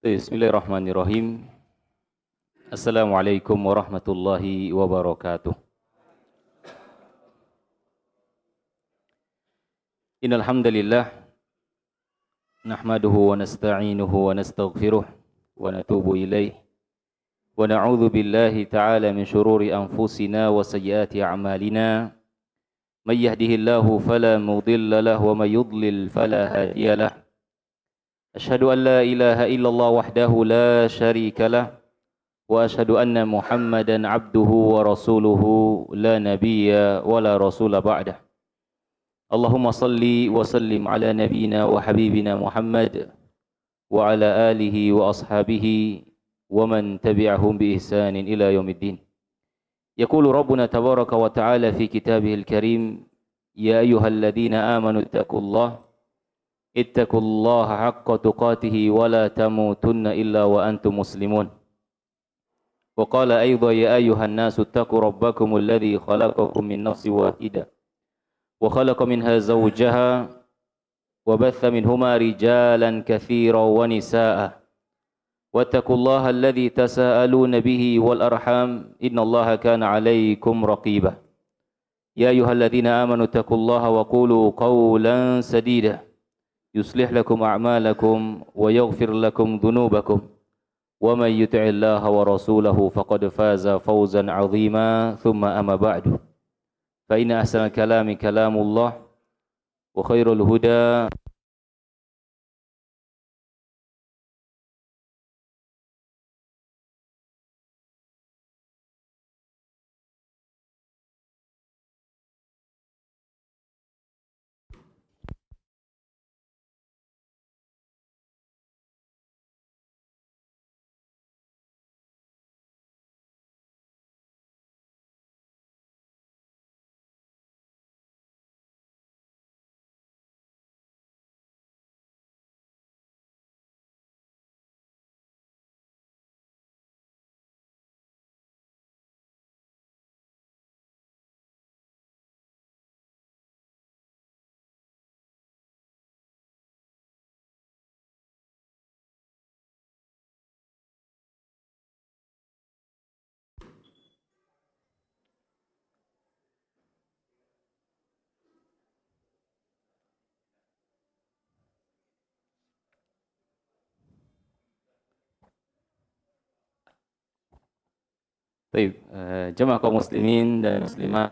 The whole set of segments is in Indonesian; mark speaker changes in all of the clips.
Speaker 1: Bismillahirrahmanirrahim. Assalamualaikum warahmatullahi wabarakatuh. Innal hamdalillah nahmaduhu wa nasta'inuhu wa nastaghfiruh wa natubu ilaih wa na'udzu billahi ta'ala min shururi anfusina wa sayyiati a'malina. May yahdihillahu fala mudilla lahu wa may yudlil fala hadiya lahu. Asyhadu an la ilaha illallah wahdahu la syarika lah wa asyhadu anna Muhammadan abduhu wa rasuluhu la nabiyya wa la rasula ba'dah. Allahumma salli wa sallim ala nabiyyina wa habibina Muhammad wa ala alihi wa ashabihi wa man tabi'ahum bi ihsanin ila yaumiddin. Yaqulu Rabbuna tabaraka wa ta'ala fi kitabihil karim, ya ayyuhalladzina amanu ittaqullaha ittaqullaha haqqa tuqatih wa la tamutunna illa wa antum muslimun. Wa qala aydha ya ayyuhan nasu ittaqu rabbakumul ladzi khalaqakum min nafsin wahidah wa khalaqa minha zawjaha wa batha minhuma rijalan katsiran wa nisaa'a wattaqullaha alladzi tasaaluna bihi wal arham innallaha kana 'alaykum raqiba. Ya ayyuhalladzina amanu ittaqullaha wa qulu qawlan sadida yuslih lakum a'malakum wa yaghfir lakum dhunubakum wa may yuti'illaha wa rasulahu faqad faza fawzan 'azima thumma amma ba'du fa inna ahsanal kalami kalamullah wa khairul huda Baik, jemaah kaum muslimin dan muslimat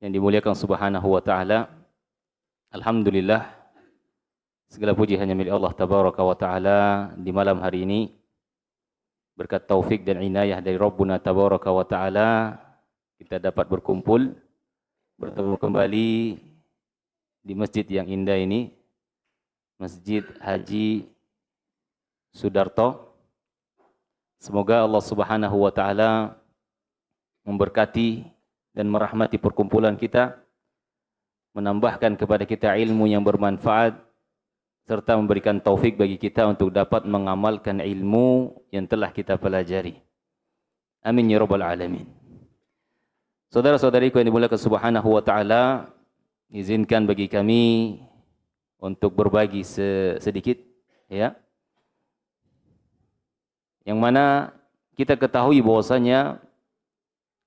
Speaker 1: yang dimuliakan Subhanahu wa taala. Alhamdulillah, segala puji hanya milik Allah tabaraka wa taala di malam hari ini. Berkat taufik dan inayah dari Rabbuna tabaraka wa taala, kita dapat berkumpul, bertemu kembali di masjid yang indah ini, Masjid Haji Sudarto. Semoga Allah Subhanahu wa taala memberkati dan merahmati perkumpulan kita, menambahkan kepada kita ilmu yang bermanfaat serta memberikan taufik bagi kita untuk dapat mengamalkan ilmu yang telah kita pelajari. Amin ya rabbal alamin. Saudara-saudariku yang dimuliakan Subhanahu wa taala, izinkan bagi kami untuk berbagi sedikit, ya. Yang mana kita ketahui bahwasanya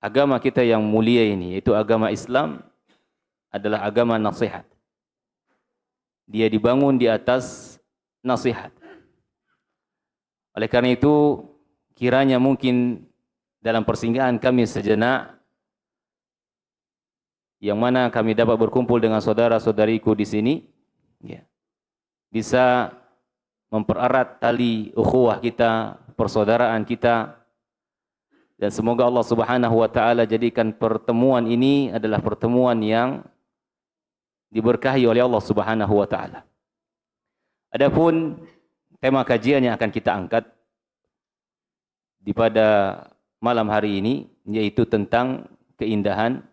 Speaker 1: agama kita yang mulia ini, yaitu agama Islam, adalah agama nasihat. Dia dibangun di atas nasihat. Oleh karena itu, kiranya mungkin dalam persinggahan kami sejenak, yang mana kami dapat berkumpul dengan saudara-saudariku di sini, ya, bisa mempererat tali ukhuwah kita, persaudaraan kita, dan semoga Allah Subhanahu wa taala jadikan pertemuan ini adalah pertemuan yang diberkahi oleh Allah Subhanahu wa taala. Adapun tema kajian yang akan kita angkat di pada malam hari ini yaitu tentang keindahan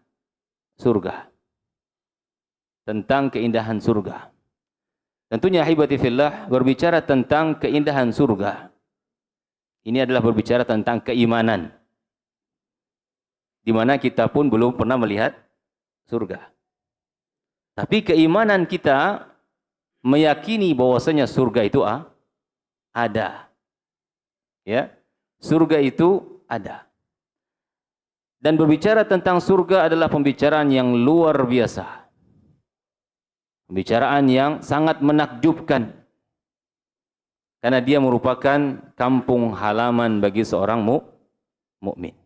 Speaker 1: surga. Tentang keindahan surga. Tentunya ahibati fillah, berbicara tentang keindahan surga, ini adalah berbicara tentang keimanan, di mana kita pun belum pernah melihat surga. Tapi keimanan kita meyakini bahwasanya surga itu ada. Ya, surga itu ada. Dan berbicara tentang surga adalah pembicaraan yang luar biasa. Pembicaraan yang sangat menakjubkan. Karena dia merupakan kampung halaman bagi seorang mukmin.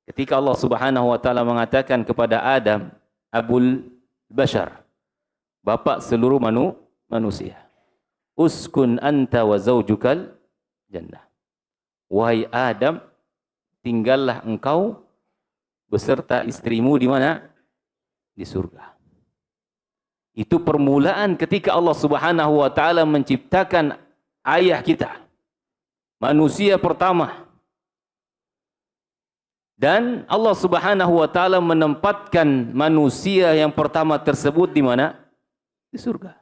Speaker 1: Ketika Allah Subhanahu wa taala mengatakan kepada Adam, Abul Bashar, bapak seluruh manusia. Uskun anta wa zaujukal jannah. Wahai Adam, tinggallah engkau beserta istrimu di mana? Di surga. Itu permulaan ketika Allah Subhanahu wa taala menciptakan ayah kita. Manusia pertama. Dan Allah Subhanahu wa taala menempatkan manusia yang pertama tersebut di mana? Di surga.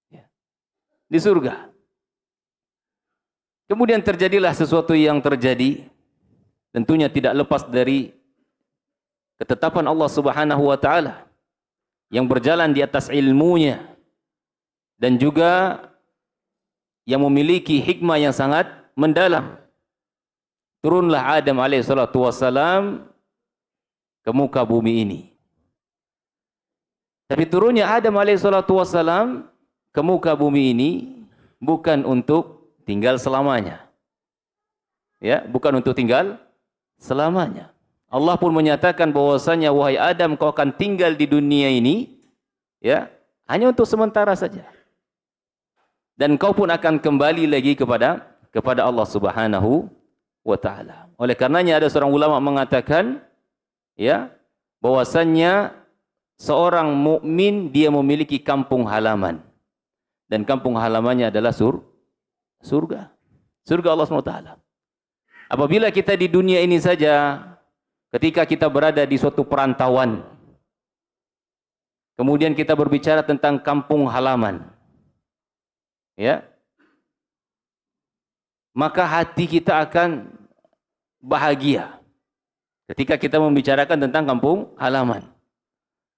Speaker 1: Ya. Di surga. Kemudian terjadilah sesuatu yang terjadi, tentunya tidak lepas dari ketetapan Allah Subhanahu wa taala yang berjalan di atas ilmunya dan juga yang memiliki hikmah yang sangat mendalam. Turunlah Adam alaihissalatu wassalam ke muka bumi ini. Tapi turunnya Adam alaihissalatu wassalam ke muka bumi ini bukan untuk tinggal selamanya. Ya, bukan untuk tinggal selamanya. Allah pun menyatakan bahwasanya wahai Adam, kau akan tinggal di dunia ini ya, hanya untuk sementara saja. Dan kau pun akan kembali lagi kepada Allah Subhanahu wa taala. Oleh karenanya ada seorang ulama mengatakan ya, bahwasanya seorang mukmin dia memiliki kampung halaman. Dan kampung halamannya adalah surga. Surga Allah SWT. Apabila kita di dunia ini saja, ketika kita berada di suatu perantauan, kemudian kita berbicara tentang kampung halaman, ya, maka hati kita akan bahagia ketika kita membicarakan tentang kampung halaman,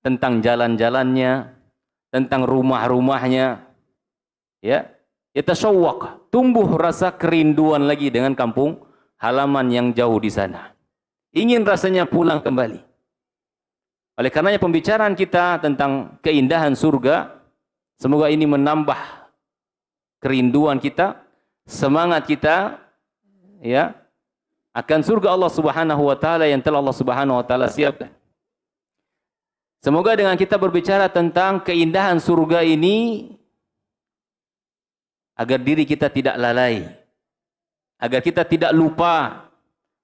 Speaker 1: tentang jalan-jalannya, tentang rumah-rumahnya, ya, yatashawwaq, tumbuh rasa kerinduan lagi dengan kampung halaman yang jauh di sana. Ingin rasanya pulang kembali. Oleh karenanya pembicaraan kita tentang keindahan surga, semoga ini menambah kerinduan kita, semangat kita ya akan surga Allah Subhanahu wa taala yang telah Allah Subhanahu wa taala siapkan. Semoga dengan kita berbicara tentang keindahan surga ini agar diri kita tidak lalai, agar kita tidak lupa.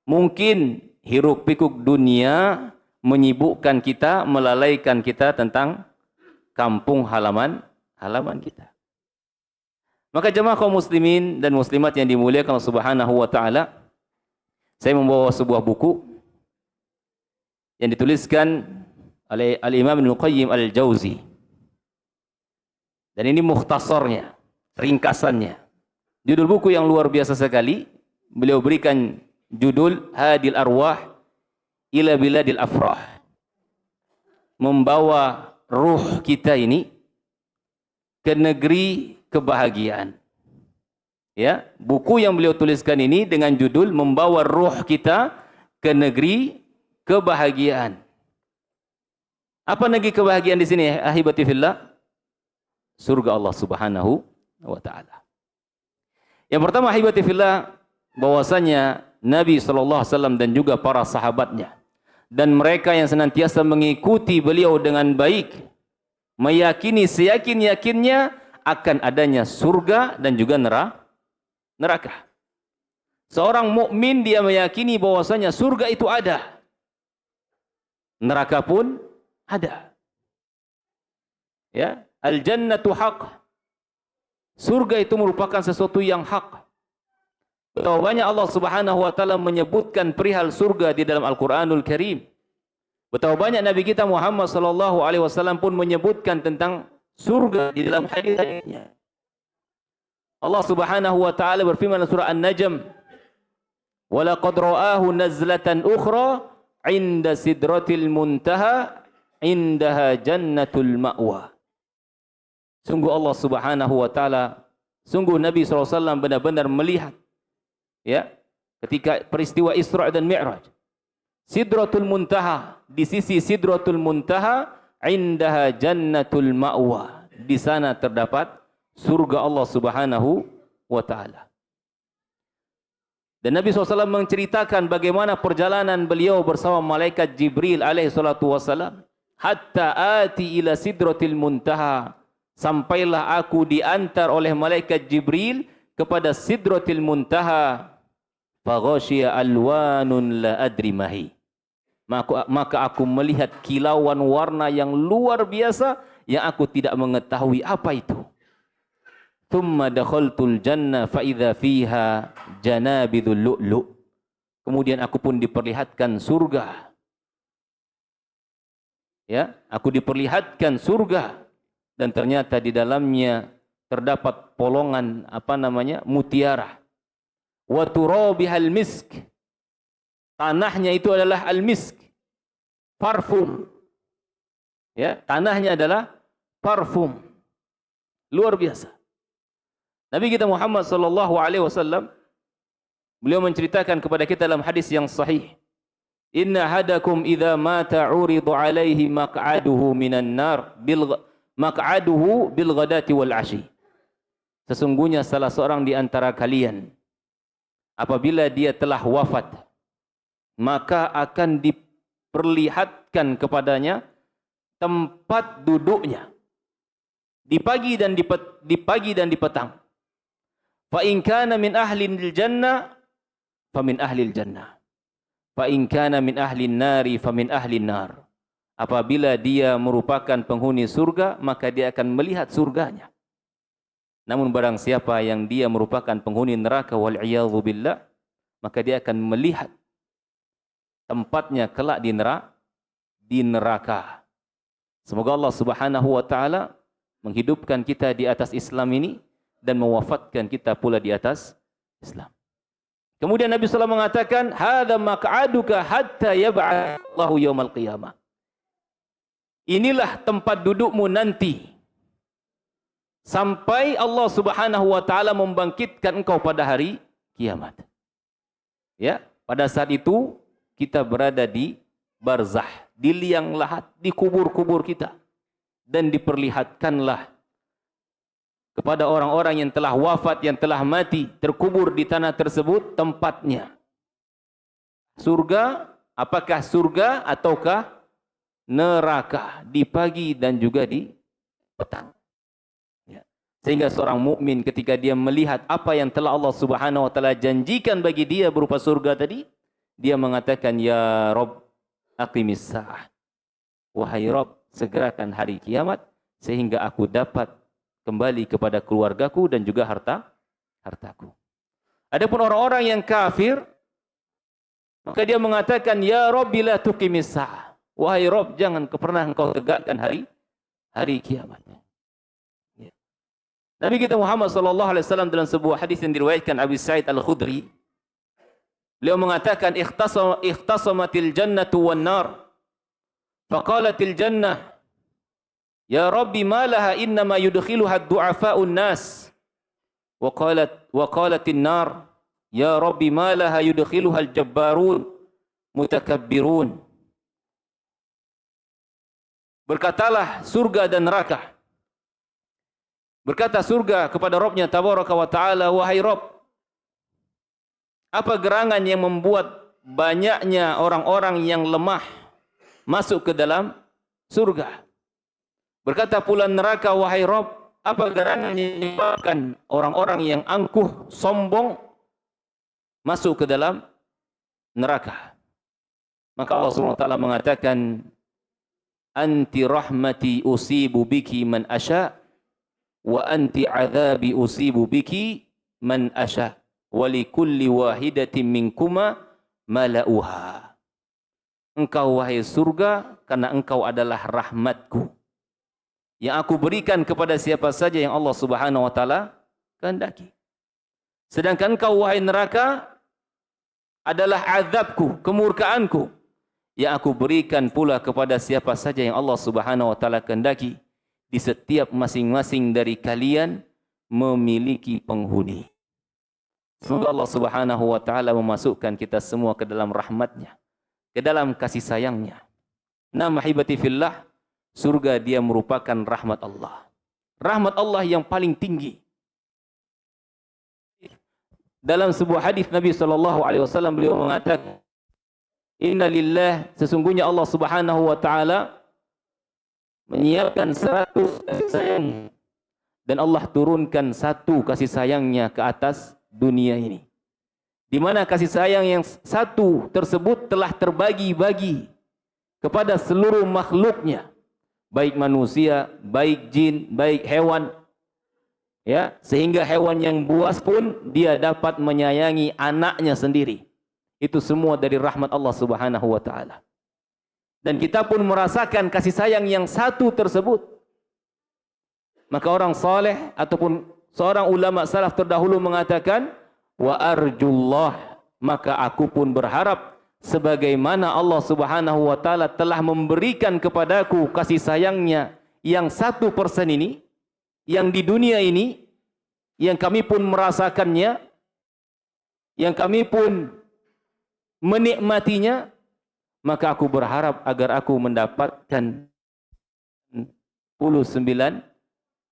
Speaker 1: Mungkin hiruk pikuk dunia menyibukkan kita, melalaikan kita tentang kampung halaman kita. Maka jemaah kaum muslimin dan muslimat yang dimuliakan Allah Subhanahu wa taala, saya membawa sebuah buku yang dituliskan oleh Al-Imam Ibnu Qayyim Al-Jauzi. Dan ini mukhtasarnya, ringkasannya. Judul buku yang luar biasa sekali. Beliau berikan judul Hadil Arwah ila Biladil Afrah. Membawa ruh kita ini ke negeri kebahagiaan. Ya, buku yang beliau tuliskan ini dengan judul Membawa Ruh Kita ke Negeri Kebahagiaan. Apa negeri kebahagiaan di sini, ahibati fillah? Surga Allah Subhanahu wa taala. Yang pertama, ahibati fillah, bahwasanya Nabi sallallahu alaihi wasallam dan juga para sahabatnya dan mereka yang senantiasa mengikuti beliau dengan baik, meyakini seyakin-yakinnya akan adanya surga dan juga neraka. Seorang mukmin dia meyakini bahwasanya surga itu ada, neraka pun ada. Ya, al-jannatu haq. Surga itu merupakan sesuatu yang hak. Betapa banyak Allah Subhanahu wa taala menyebutkan perihal surga di dalam Al-Qur'anul Karim. Betapa banyak Nabi kita Muhammad sallallahu alaihi wasallam pun menyebutkan tentang surga di dalam hadis-hadisnya. Allah Subhanahu wa taala berfirman dalam surah An-Najm, "Wa laqad ra'ahu nazlatan ukhra 'inda sidratil muntaha, 'indaha jannatul ma'wa." Sungguh Allah Subhanahu wa taala, sungguh Nabi SAW benar-benar melihat, ya, ketika peristiwa Isra dan Mi'raj. Sidratul Muntaha, di sisi Sidratul Muntaha, indaha jannatul ma'wa. Di sana terdapat surga Allah Subhanahu wa taala. Dan Nabi SAW menceritakan bagaimana perjalanan beliau bersama malaikat Jibril alaihi salatu wassalam. Hatta ati ila sidratil muntaha. Sampailah aku diantar oleh malaikat Jibril kepada sidratil muntaha. Faghashiya alwanun la adri mahi. Maka aku melihat kilauan warna yang luar biasa yang aku tidak mengetahui apa itu. Thumma dakhaltul jannah fa idza fiha janabidul lu'lu'. Kemudian aku pun diperlihatkan surga. Ya, aku diperlihatkan surga dan ternyata di dalamnya terdapat polongan mutiara. Wa turabihal misk. Tanahnya itu adalah al-misk, parfum. Ya, tanahnya adalah parfum. Luar biasa. Nabi kita Muhammad sallallahu alaihi wasallam beliau menceritakan kepada kita dalam hadis yang sahih, inna hadakum idza mata uridu alaihi maq'aduhu minan nar maq'aduhu bil ghadati wal ashi. Sesungguhnya salah seorang di antara kalian apabila dia telah wafat, maka akan diperlihatkan kepadanya tempat duduknya di pagi dan di petang. Fa in kana min ahlil jannah fa min ahlil jannah. Fa in kana min ahlin nari fa min ahlin nar. Apabila dia merupakan penghuni surga, maka dia akan melihat surganya. Namun barang siapa yang dia merupakan penghuni neraka wal iyadzu billah, maka dia akan melihat tempatnya kelak di neraka. Semoga Allah Subhanahu wa taala menghidupkan kita di atas Islam ini dan mewafatkan kita pula di atas Islam. Kemudian Nabi SAW mengatakan, hadza maq'aduka hatta yab'atsallahu yaumal qiyamah. Inilah tempat dudukmu nanti sampai Allah Subhanahu wa taala membangkitkan engkau pada hari kiamat. Ya, pada saat itu kita berada di barzah, di liang lahat, di kubur-kubur kita, dan diperlihatkanlah kepada orang-orang yang telah wafat, yang telah mati, terkubur di tanah tersebut tempatnya. Surga, apakah surga ataukah neraka, di pagi dan juga di petang. Ya. Sehingga seorang mukmin ketika dia melihat apa yang telah Allah Subhanahu wa taala janjikan bagi dia berupa surga tadi, dia mengatakan, ya Rabb aqimis sa'ah. Wahai Rabb, segerakan hari kiamat sehingga aku dapat kembali kepada keluargaku dan juga hartaku. Adapun orang-orang yang kafir, maka dia mengatakan, ya Rabbi la tuqimis sa'ah. Wahai Rabb, jangan pernah engkau tegakkan hari kiamat. Ya. Nabi kita Muhammad sallallahu alaihi wasallam dalam sebuah hadis yang diriwayatkan Abi Sa'id Al-Khudri, beliau mengatakan, ikhtasamatil jannatu wan nar. Faqalatil jannah, ya Rabbi ma laha innama yudkhiluha ad-du'afa'un nas. Wa qalatin nar, ya Rabbi ma laha yudkhiluha al-jabbarun mutakabbirun. Berkatalah surga dan neraka. Berkata surga kepada Rabbnya tabaraka wa ta'ala, wahai Rabb, apa gerangan yang membuat banyaknya orang-orang yang lemah masuk ke dalam surga? Berkata pula neraka, wahai Rabb, apa gerangan yang menyebabkan orang-orang yang angkuh, sombong masuk ke dalam neraka? Maka Allah SWT mengatakan, anti rahmati usibu biki man asya wa anti adzabi usibu biki man asya wa likulli wahidatin minkuma mala'uha. Engkau wahai surga karena engkau adalah rahmatku yang aku berikan kepada siapa saja yang Allah Subhanahu wa taala kehendaki. Sedangkan engkau wahai neraka adalah azabku, kemurkaanku yang aku berikan pula kepada siapa saja yang Allah Subhanahu wa taala kehendaki. di setiap masing-masing dari kalian memiliki penghuni. Semoga Allah Subhanahu wa taala memasukkan kita semua ke dalam rahmat-Nya, ke dalam kasih sayang-Nya. Nah, mahibati fillah, surga dia merupakan rahmat Allah. Rahmat Allah yang paling tinggi. Dalam sebuah hadis Nabi sallallahu alaihi wasallam beliau mengatakan, "Inna lillah, sesungguhnya Allah Subhanahu wa taala menyiapkan 100 kasih sayang dan Allah turunkan 1 kasih sayangnya ke atas dunia ini. Di mana kasih sayang yang 1 tersebut telah terbagi-bagi kepada seluruh makhluknya, baik manusia, baik jin, baik hewan. Ya, sehingga hewan yang buas pun dia dapat menyayangi anaknya sendiri. Itu semua dari rahmat Allah Subhanahu wa taala. Dan kita pun merasakan kasih sayang yang 1 tersebut. Maka orang saleh ataupun seorang ulama salaf terdahulu mengatakan, wa arjullah, maka aku pun berharap sebagaimana Allah Subhanahu wa taala telah memberikan kepadaku kasih sayangnya yang 1% ini, yang di dunia ini, yang kami pun merasakannya, yang kami pun menikmatinya, maka aku berharap agar aku mendapatkan 99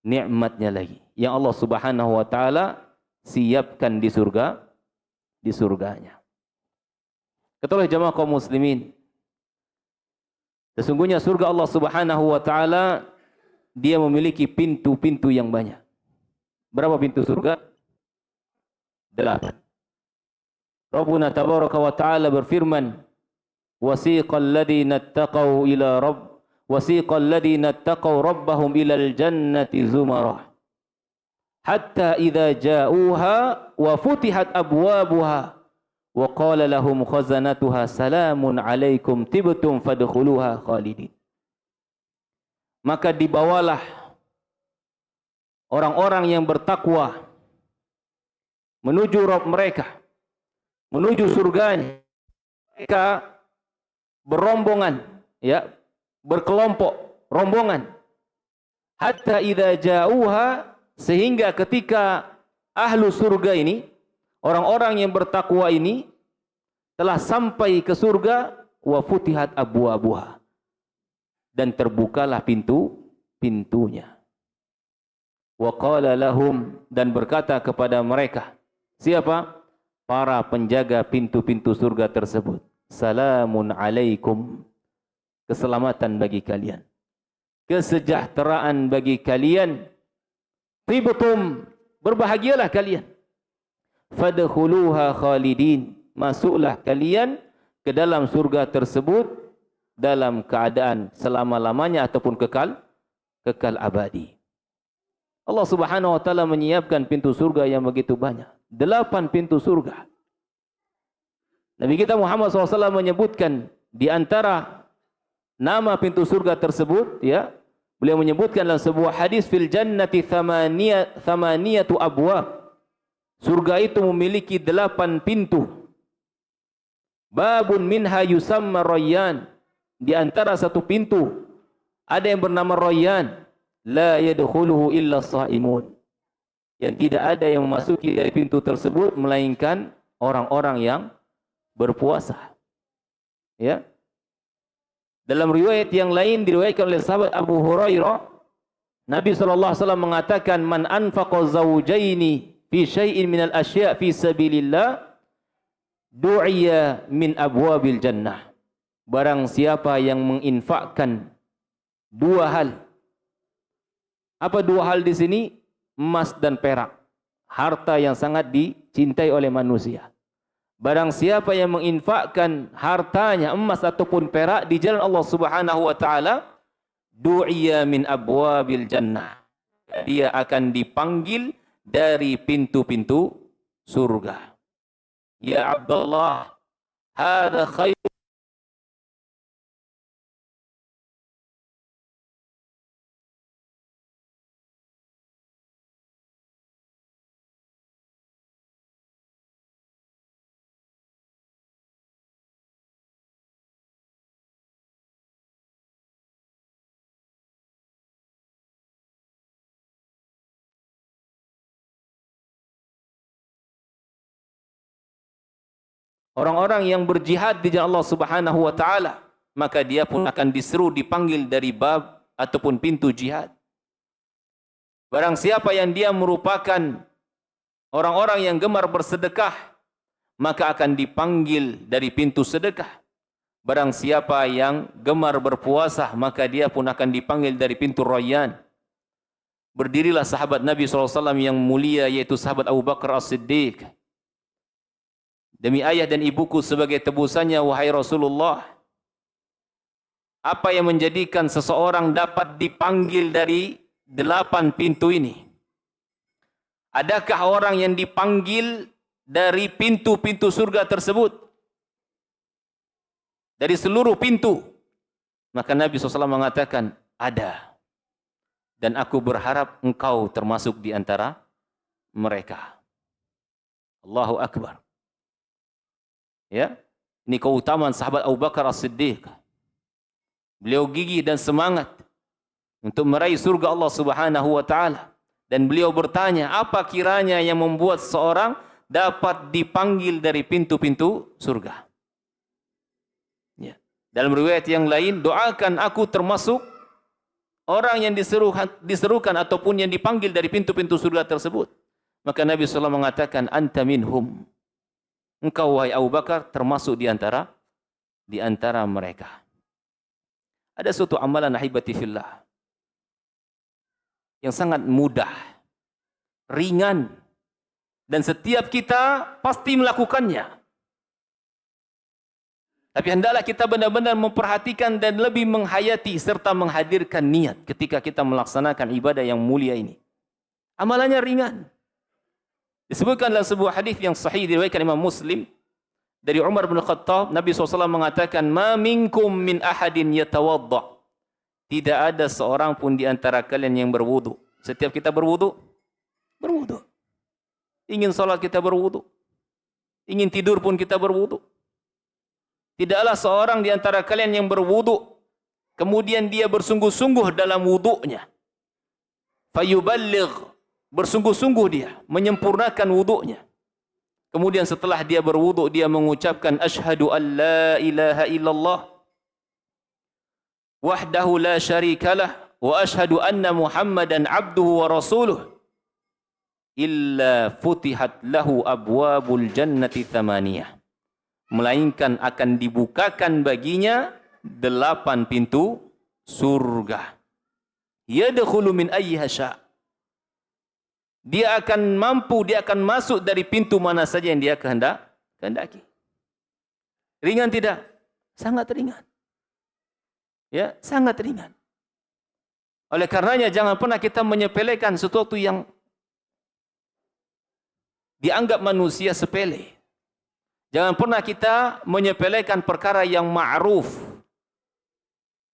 Speaker 1: nikmatnya lagi yang Allah Subhanahu wa taala siapkan di surganya. Ketahuilah jemaah kaum muslimin, sesungguhnya surga Allah Subhanahu wa taala dia memiliki pintu-pintu yang banyak. Berapa pintu surga? 8. Rabbuna tabaraka wa ta'ala berfirman, wasiqal ladzina ittaqau ila wasiqal ladzina ittaqau rabbahum ilal jannati zumarah hatta idza ja'uha wa futihat abwabuha wa qala lahum khazanatuha salamun alaikum tibtum fadkhuluha khalidin. Maka dibawalah orang-orang yang bertakwa menuju Rabb mereka, menuju surganya. Mereka berombongan, ya, berkelompok, rombongan. Hatta idza ja'uha, sehingga ketika ahlu surga ini, orang-orang yang bertakwa ini telah sampai ke surga, wa futihat abwabuha, dan terbukalah pintu-pintunya. Wa qala lahum, dan berkata kepada mereka, siapa? Para penjaga pintu-pintu surga tersebut, salamun alaikum, keselamatan bagi kalian, kesejahteraan bagi kalian, tibtum, berbahagialah kalian, fadkhuluha khalidin, masuklah kalian ke dalam surga tersebut dalam keadaan selama-lamanya ataupun kekal abadi. Allah Subhanahu wa taala menyiapkan pintu surga yang begitu banyak. 8 pintu surga. Nabi kita Muhammad SAW menyebutkan di antara nama pintu surga tersebut, ya, beliau menyebutkan dalam sebuah hadis, fil jannati thamaniyatu abwab. Surga itu memiliki 8 pintu. Babun minha yusamma Rayyan. Di antara satu pintu ada yang bernama Rayyan. La yadkhuluhu illa shaimun, yang tidak ada yang memasuki dari pintu tersebut melainkan orang-orang yang berpuasa. Ya. Dalam riwayat yang lain diriwayatkan oleh sahabat Abu Hurairah, Nabi sallallahu alaihi wasallam mengatakan, man anfaqa zawjaini fi syai'in minal asya' fi sabilillah du'iya min abwabil jannah. Barang siapa yang menginfakkan 2 hal. Apa 2 hal di sini? Emas dan perak, harta yang sangat dicintai oleh manusia. Barang siapa yang menginfakkan hartanya, emas ataupun perak, di jalan Allah Subhanahu wa taala, du'iya min abwabil jannah, dia akan dipanggil dari pintu-pintu surga. Ya Abdullah, hadza khair orang-orang yang berjihad di jalan Allah Subhanahu wa taala, maka dia pun akan diseru dipanggil dari bab ataupun pintu jihad. Barang siapa yang dia merupakan orang-orang yang gemar bersedekah, maka akan dipanggil dari pintu sedekah. Barang siapa yang gemar berpuasa, maka dia pun akan dipanggil dari pintu Rayyan. Berdirilah sahabat Nabi SAW yang mulia, yaitu sahabat Abu Bakar As-Siddiq. Demi ayah dan ibuku sebagai tebusannya, wahai Rasulullah, apa yang menjadikan seseorang dapat dipanggil dari 8 pintu ini? Adakah orang yang dipanggil dari pintu-pintu surga tersebut? Dari seluruh pintu? Maka Nabi SAW mengatakan, ada. Dan aku berharap engkau termasuk di antara mereka. Allahu Akbar. Ya, ini keutamaan sahabat Abu Bakar As-Siddiq. Beliau gigih dan semangat untuk meraih surga Allah Subhanahu wa taala, dan beliau bertanya, apa kiranya yang membuat seorang dapat dipanggil dari pintu-pintu surga? Ya. Dalam riwayat yang lain, doakan aku termasuk orang yang diserukan ataupun yang dipanggil dari pintu-pintu surga tersebut. Maka Nabi SAW mengatakan, anta minhum. Engkau wahai Abu Bakar termasuk di antara mereka. Ada suatu amalan ahibati fillah yang sangat mudah, ringan, dan setiap kita pasti melakukannya. Tapi hendaklah kita benar-benar memperhatikan dan lebih menghayati serta menghadirkan niat ketika kita melaksanakan ibadah yang mulia ini. Amalannya ringan. Disebutkan dalam sebuah hadis yang sahih diriwayatkan Imam Muslim dari Umar bin Khattab, Nabi SAW mengatakan, "Ma minkum min ahadin yatawadda." Tidak ada seorang pun di antara kalian yang berwudu. Setiap kita berwudu. Ingin salat kita berwudu. Ingin tidur pun kita berwudu. Tidaklah seorang di antara kalian yang berwudu, kemudian dia bersungguh-sungguh dalam wudunya. Fayuballigh, bersungguh-sungguh dia, menyempurnakan wudunya. Kemudian setelah dia berwudu, dia mengucapkan, Ashhadu an la ilaha illallah, wahdahu la syarikalah, wa ashhadu anna Muhammadan abduhu wa rasuluh, illa futihat lahu abwabul jannati thamaniyah. Melainkan akan dibukakan baginya 8 pintu surga. Yadkhulu min ayyiha sya'. Dia akan mampu, dia akan masuk dari pintu mana saja yang dia kehendaki. Ringan tidak? Sangat ringan. Ya, sangat ringan. Oleh karenanya jangan pernah kita menyepelekan sesuatu yang dianggap manusia sepele. Jangan pernah kita menyepelekan perkara yang ma'ruf.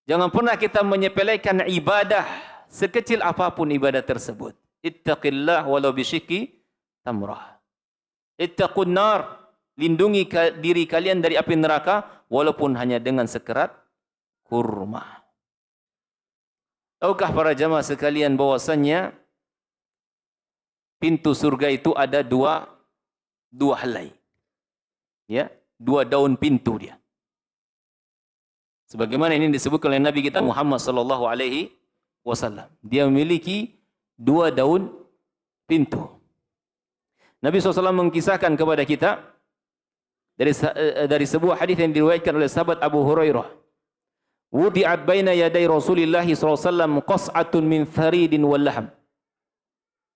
Speaker 1: Jangan pernah kita menyepelekan ibadah, sekecil apapun ibadah tersebut. Ittaqillah walau bisyikki tamrah. Ittaqun nar, lindungi diri kalian dari api neraka walaupun hanya dengan sekerat kurma. Tahukah para jamaah sekalian bahwasannya pintu surga itu ada dua helai. Ya, 2 daun pintu dia. Sebagaimana ini disebutkan oleh Nabi kita Muhammad sallallahu alaihi wasallam. Dia memiliki 2 daun pintu. Nabi SAW mengkisahkan kepada kita dari sebuah hadis yang diriwayatkan oleh sahabat Abu Hurairah. Wudi'at baina yaday Rasulillah SAW qas'atun min faridin wal lahm.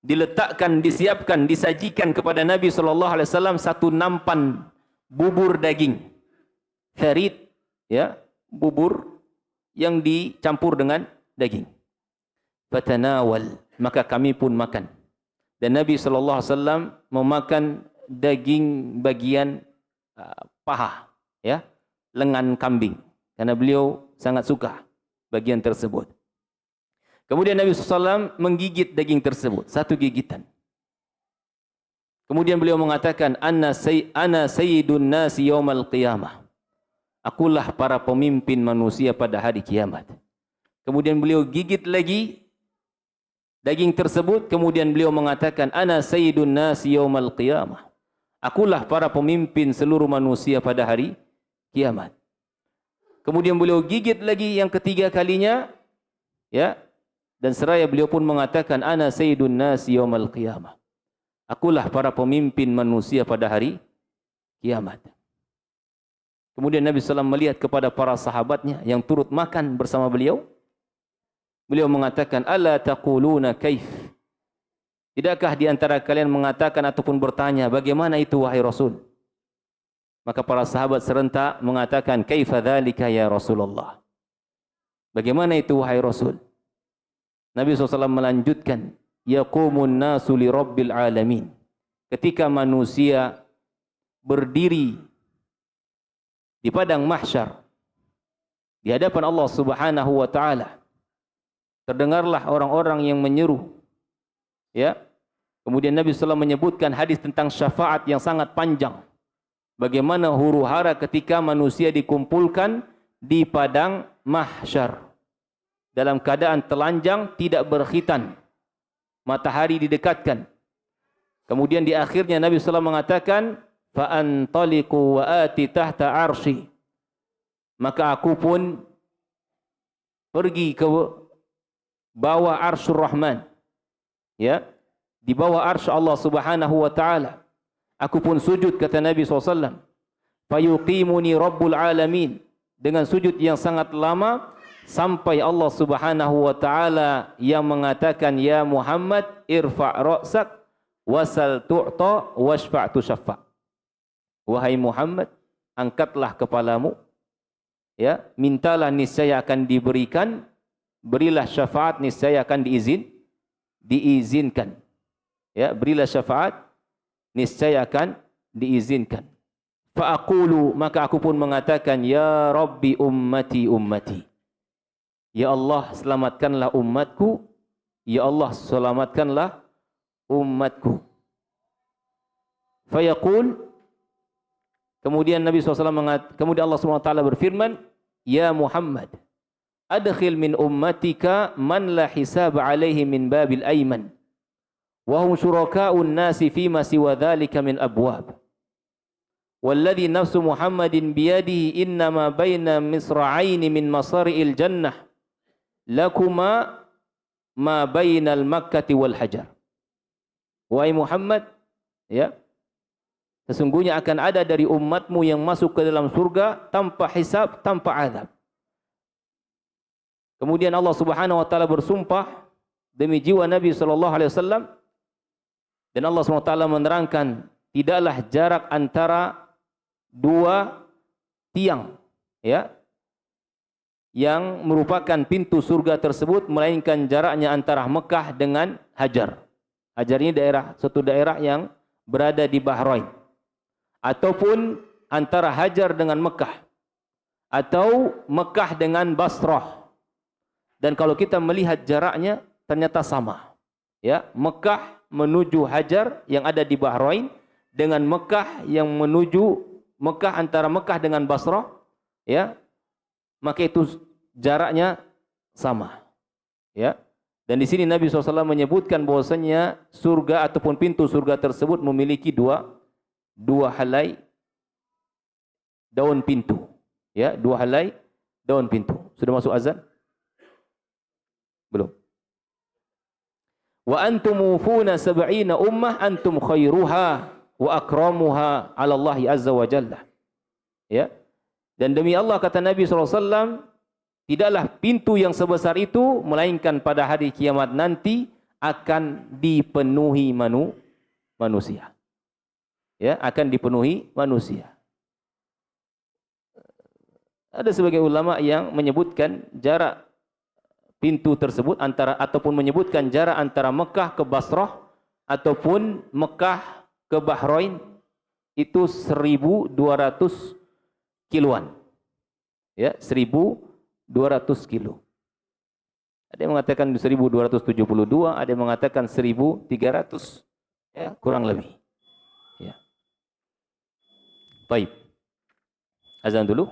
Speaker 1: Diletakkan, disiapkan, disajikan kepada Nabi SAW satu nampan bubur daging. Farid, ya, bubur yang dicampur dengan daging. Fatanawal, maka kami pun makan. Dan Nabi SAW memakan daging bagian paha, ya, lengan kambing, karena beliau sangat suka bagian tersebut. Kemudian Nabi SAW menggigit daging tersebut, satu gigitan. Kemudian beliau mengatakan, ana sayyidun nasi yaumal qiyamah. Akulah para pemimpin manusia pada hari kiamat. Kemudian beliau gigit lagi daging tersebut. Kemudian beliau mengatakan, ana sayyidun nasi yaumal qiyamah. Akulah para pemimpin seluruh manusia pada hari kiamat. Kemudian beliau gigit lagi yang ketiga kalinya, ya. Dan seraya beliau pun mengatakan, ana sayyidun nas yaumal qiyamah. Akulah para pemimpin manusia pada hari kiamat. Kemudian Nabi SAW melihat kepada para sahabatnya yang turut makan bersama beliau. Beliau mengatakan, ala taquluna kaif? Tidakkah di antara kalian mengatakan ataupun bertanya, bagaimana itu wahai Rasul? Maka para sahabat serentak mengatakan, kaifa dzalika ya Rasulullah? Bagaimana itu wahai Rasul? Nabi SAW melanjutkan, yaqumun nasu li rabbil alamin. Ketika manusia berdiri di padang mahsyar di hadapan Allah Subhanahu wa taala, terdengarlah orang-orang yang menyeru, ya. Kemudian Nabi SAW menyebutkan hadis tentang syafaat yang sangat panjang. Bagaimana huru-hara ketika manusia dikumpulkan di padang mahsyar dalam keadaan telanjang, tidak berkhitan, matahari didekatkan. Kemudian di akhirnya Nabi SAW mengatakan, fa antaliqu wa ati tahta arsy. Maka aku pun pergi ke bawah Arsyur Rahman, ya, di bawah arsy Allah Subhanahu wa taala. Aku pun sujud, kata Nabi SAW. Fayuqimuni Rabbul Alamin. Dengan sujud yang sangat lama, sampai Allah Subhanahu wa taala yang mengatakan, ya Muhammad irfa' ra'sak wasal tu'ta washfa' tushaffa. Wahai Muhammad, angkatlah kepalamu, ya, mintalah niscaya akan diberikan, berilah syafaat niscaya akan diizinkan. Ya, berilah syafaat niscaya akan diizinkan. Fa aqulu, maka aku pun mengatakan, ya Rabbi ummati ummati. Ya Allah, selamatkanlah umatku. Ya Allah, selamatkanlah umatku. Fayaqul, kemudian Nabi SAW kemudian Allah SWT berfirman, ya Muhammad, adkhil min ummatika man la hisab alaihi min babil ayman wa hum syuraka'un nasi fima siwa dhalika min abwab. Walladhi nafsu Muhammadin biyadihi innama baina misra'aini min masari'il jannah lakuma ma bainal makkati wal hajar. Wahai Muhammad, ya, sesungguhnya akan ada dari umatmu yang masuk ke dalam surga tanpa hisab, tanpa azab. Kemudian Allah Subhanahu wa taala bersumpah demi jiwa Nabi sallallahu alaihi wasallam, dan Allah Subhanahu wa taala menerangkan, tidaklah jarak antara dua tiang, ya, yang merupakan pintu surga tersebut, melainkan jaraknya antara Mekah dengan Hajar. Hajar ini suatu daerah yang berada di Bahrain. Ataupun antara Hajar dengan Mekah, atau Mekah dengan Basrah. Dan kalau kita melihat jaraknya, ternyata sama. Ya, Mekah menuju Hajar yang ada di Bahrain dengan Mekah yang menuju Mekah, antara Mekah dengan Basrah, ya, maka itu jaraknya sama. Ya. Dan di sini Nabi SAW menyebutkan bahwasanya surga ataupun pintu surga tersebut memiliki dua helai daun pintu. Ya, dua helai daun pintu. Sudah masuk azan? Belum. Wa antum mufuna sab'ina ummah antum khairuha wa akramuha 'ala Allah azza wa jalla. Ya. Dan demi Allah, kata Nabi SAW, tidaklah pintu yang sebesar itu melainkan pada hari kiamat nanti akan dipenuhi manusia. Ya, akan dipenuhi manusia. Ada sebagian ulama yang menyebutkan jarak pintu tersebut ataupun menyebutkan jarak antara Mekah ke Basrah ataupun Mekah ke Bahrain itu 1.200 kiloan. Ya, 1.200 kilo. Ada yang mengatakan 1.272, ada yang mengatakan 1.300. Ya, kurang lebih. Ya. Baik. Azan dulu.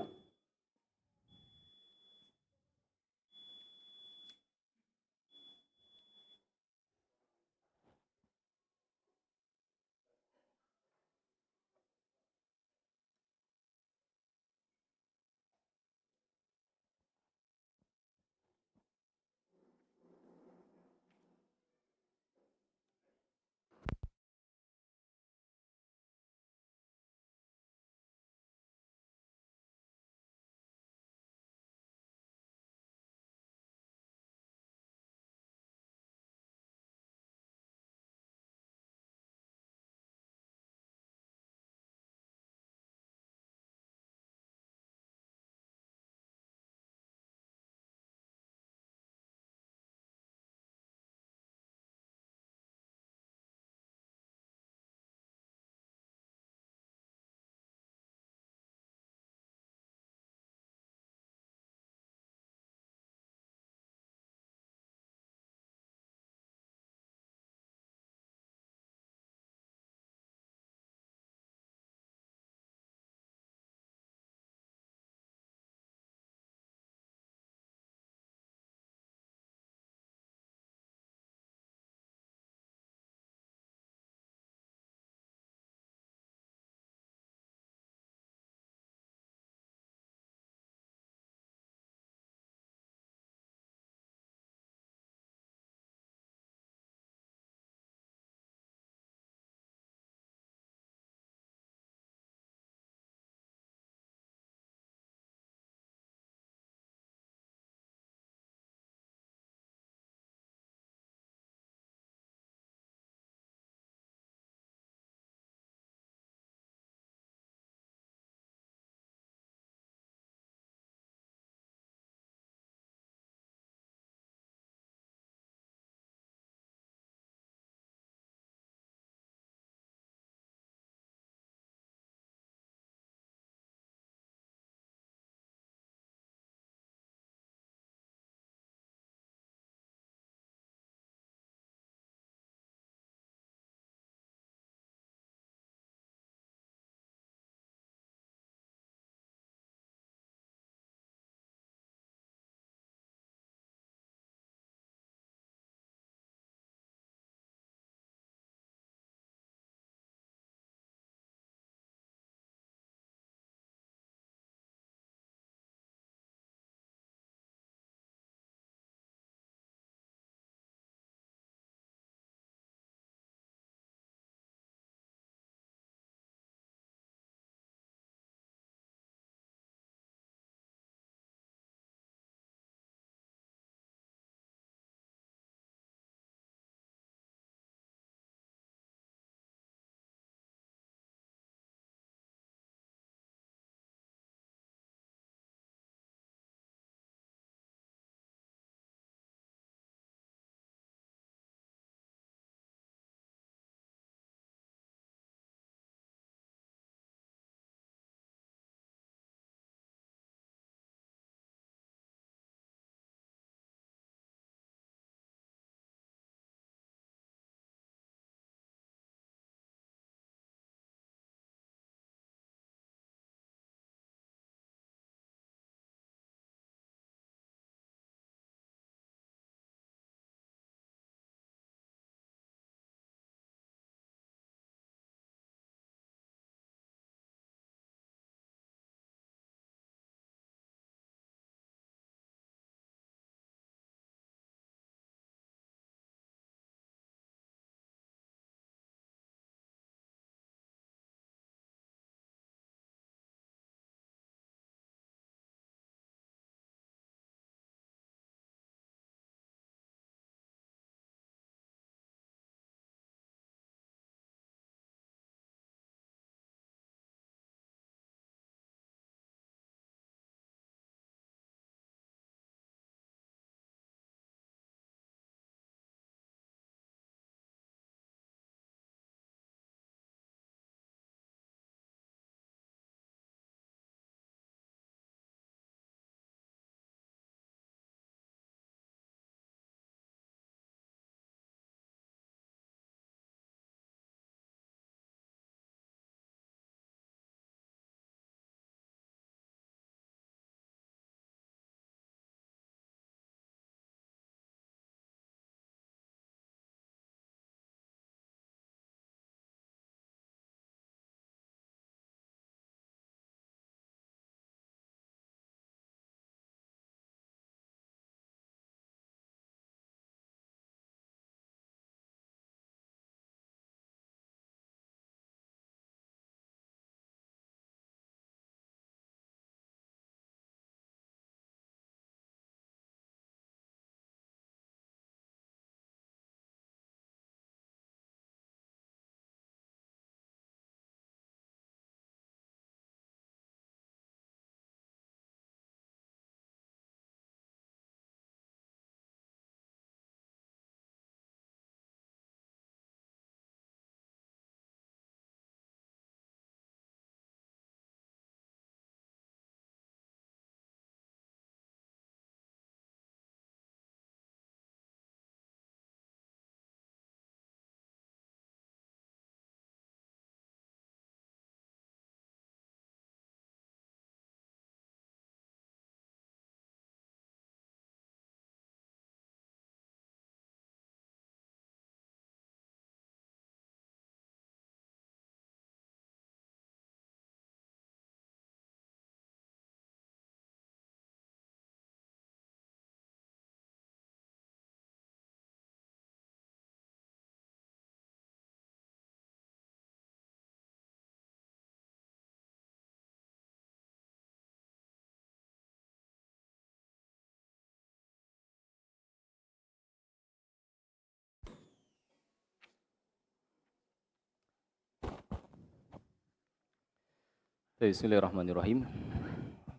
Speaker 1: Bismillahirrahmanirrahim.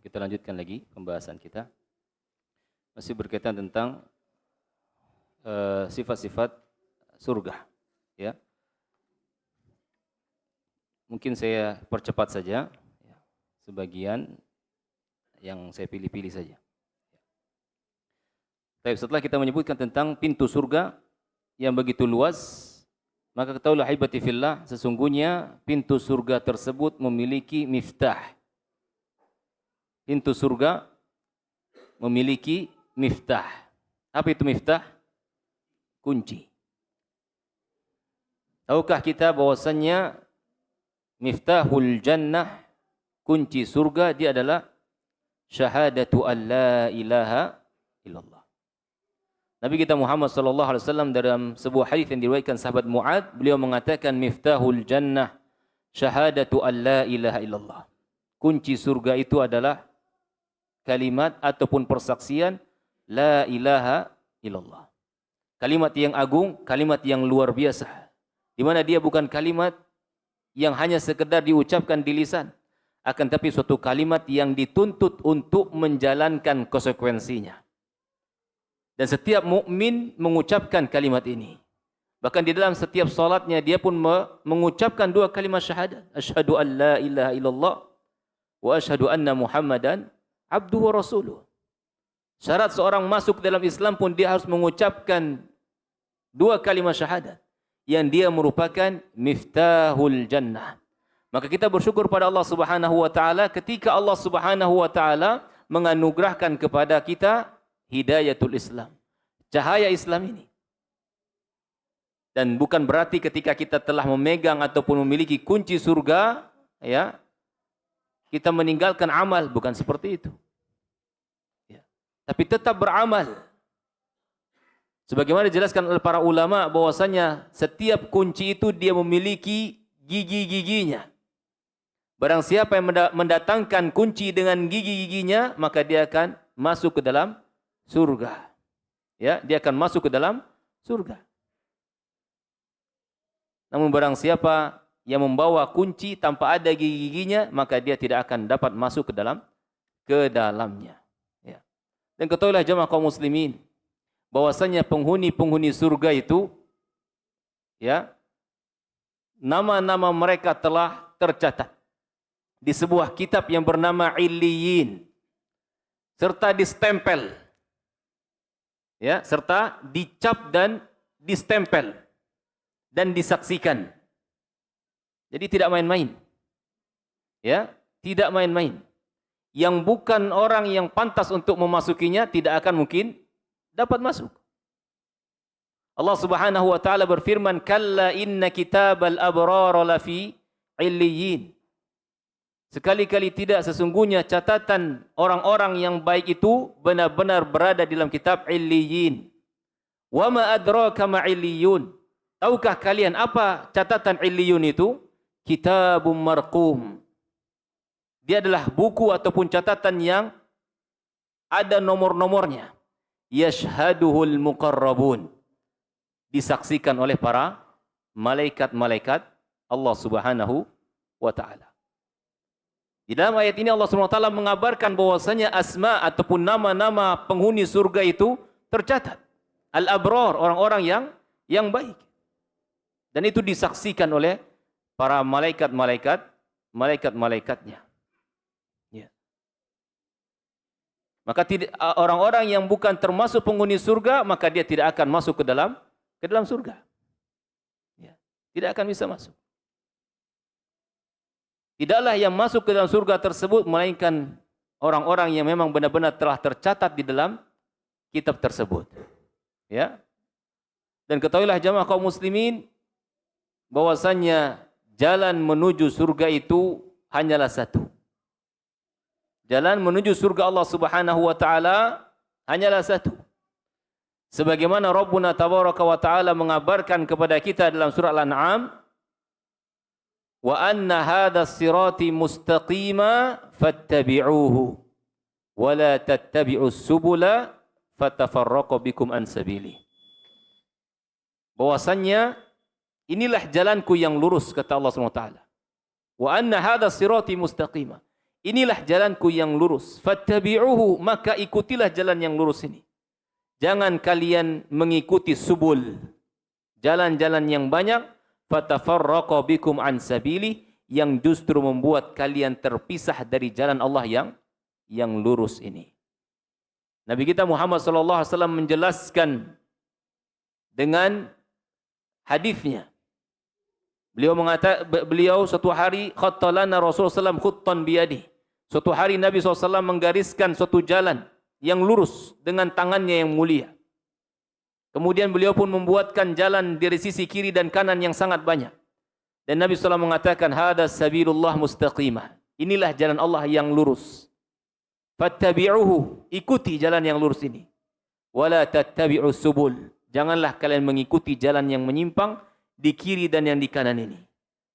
Speaker 1: Kita lanjutkan lagi pembahasan kita. Masih berkaitan tentang sifat-sifat surga. Ya. Mungkin saya percepat saja, ya, sebagian yang saya pilih-pilih saja. Tapi setelah kita menyebutkan tentang pintu surga yang begitu luas, maka ketahuilah haibati fillah, sesungguhnya pintu surga tersebut memiliki miftah. Pintu surga memiliki miftah. Apa itu miftah? Kunci. Tahukah kita bahwasannya miftahul jannah, kunci surga, dia adalah syahadatu an la ilaha illallah. Nabi kita Muhammad sallallahu alaihi wasallam dalam sebuah hadis yang diriwayatkan sahabat Mu'ad, beliau mengatakan miftahul jannah syahadatu an la ilaha illallah. Kunci surga itu adalah kalimat ataupun persaksian la ilaha illallah. Kalimat yang agung, kalimat yang luar biasa. Di mana dia bukan kalimat yang hanya sekedar diucapkan di lisan, akan tapi suatu kalimat yang dituntut untuk menjalankan konsekuensinya. Dan setiap mukmin mengucapkan kalimat ini. Bahkan di dalam setiap salatnya dia pun mengucapkan dua kalimat syahadat. Asyhadu an la ilaha illallah wa asyhadu anna Muhammadan abduhu wa rasuluh. Syarat seorang masuk dalam Islam pun dia harus mengucapkan dua kalimat syahadat yang dia merupakan miftahul jannah. Maka kita bersyukur pada Allah Subhanahu wa taala ketika Allah Subhanahu wa taala menganugerahkan kepada kita hidayatul Islam, cahaya Islam ini. Dan bukan berarti ketika kita telah memegang ataupun memiliki kunci surga, ya, kita meninggalkan amal, bukan seperti itu. Ya. Tapi tetap beramal. Sebagaimana dijelaskan oleh para ulama bahwasanya setiap kunci itu dia memiliki gigi-giginya. Barang siapa yang mendatangkan kunci dengan gigi-giginya, maka dia akan masuk ke dalam surga. Ya, dia akan masuk ke dalam surga. Namun barang siapa yang membawa kunci tanpa ada gigi-giginya, maka dia tidak akan dapat masuk ke dalamnya. Ya. Dan ketahuilah jemaah kaum muslimin, bahwasanya penghuni-penghuni surga itu, ya, nama-nama mereka telah tercatat di sebuah kitab yang bernama Illiyin, serta distempel, ya, serta dicap dan distempel dan disaksikan. Jadi tidak main-main, ya, tidak main-main. Yang bukan orang yang pantas untuk memasukinya tidak akan mungkin dapat masuk. Allah Subhanahu wa taala berfirman, "Kalla inna kitabal abrar lafi illiyin." Sekali-kali tidak, sesungguhnya catatan orang-orang yang baik itu benar-benar berada dalam kitab Illiyin. Wa ma adraka ma illiyun. Tahukah kalian apa catatan Illiyun itu? Kitabum marqum. Dia adalah buku ataupun catatan yang ada nomor-nomornya. Yashhaduhul muqarrabun. Disaksikan oleh para malaikat-malaikat Allah Subhanahu wa taala. Di dalam ayat ini Allah SWT mengabarkan bahwasanya asma ataupun nama-nama penghuni surga itu tercatat. Al-abrar, orang-orang yang baik. Dan itu disaksikan oleh para malaikat-malaikatnya. Ya. Maka orang-orang yang bukan termasuk penghuni surga, maka dia tidak akan masuk ke dalam surga. Ya. Tidak akan bisa masuk. Tidaklah yang masuk ke dalam surga tersebut melainkan orang-orang yang memang benar-benar telah tercatat di dalam kitab tersebut. Ya. Dan ketahuilah jamaah kaum muslimin bahwasannya jalan menuju surga itu hanyalah satu. Jalan menuju surga Allah Subhanahu wa taala hanyalah satu. Sebagaimana Rabbuna tabaraka wa taala mengabarkan kepada kita dalam surah Al-An'am, wa anna hadha sirati mustaqima fattabi'uhu wa la tattabi'us subula fatafarraqu bikum an sabili. Bahwasannya inilah jalanku yang lurus, kata Allah SWT. Wa anna hadha sirati mustaqima. Inilah jalanku yang lurus. Fattabi'uhu, maka ikutilah jalan yang lurus ini. Jangan kalian mengikuti subul, jalan-jalan yang banyak, fatafarraqa bikum an sabili, yang justru membuat kalian terpisah dari jalan Allah yang lurus ini. Nabi kita Muhammad sallallahu alaihi wasallam menjelaskan dengan hadisnya. Beliau suatu hari khattalana Rasulullah SAW khuttan biyadi. Suatu hari Nabi SAW menggariskan suatu jalan yang lurus dengan tangannya yang mulia. Kemudian beliau pun membuatkan jalan dari sisi kiri dan kanan yang sangat banyak. Dan Nabi SAW mengatakan, hada sabilullah mustaqimah. Inilah jalan Allah yang lurus. Fattabi'uhu, ikuti jalan yang lurus ini. Wala tattabi'u subul. Janganlah kalian mengikuti jalan yang menyimpang di kiri dan yang di kanan ini.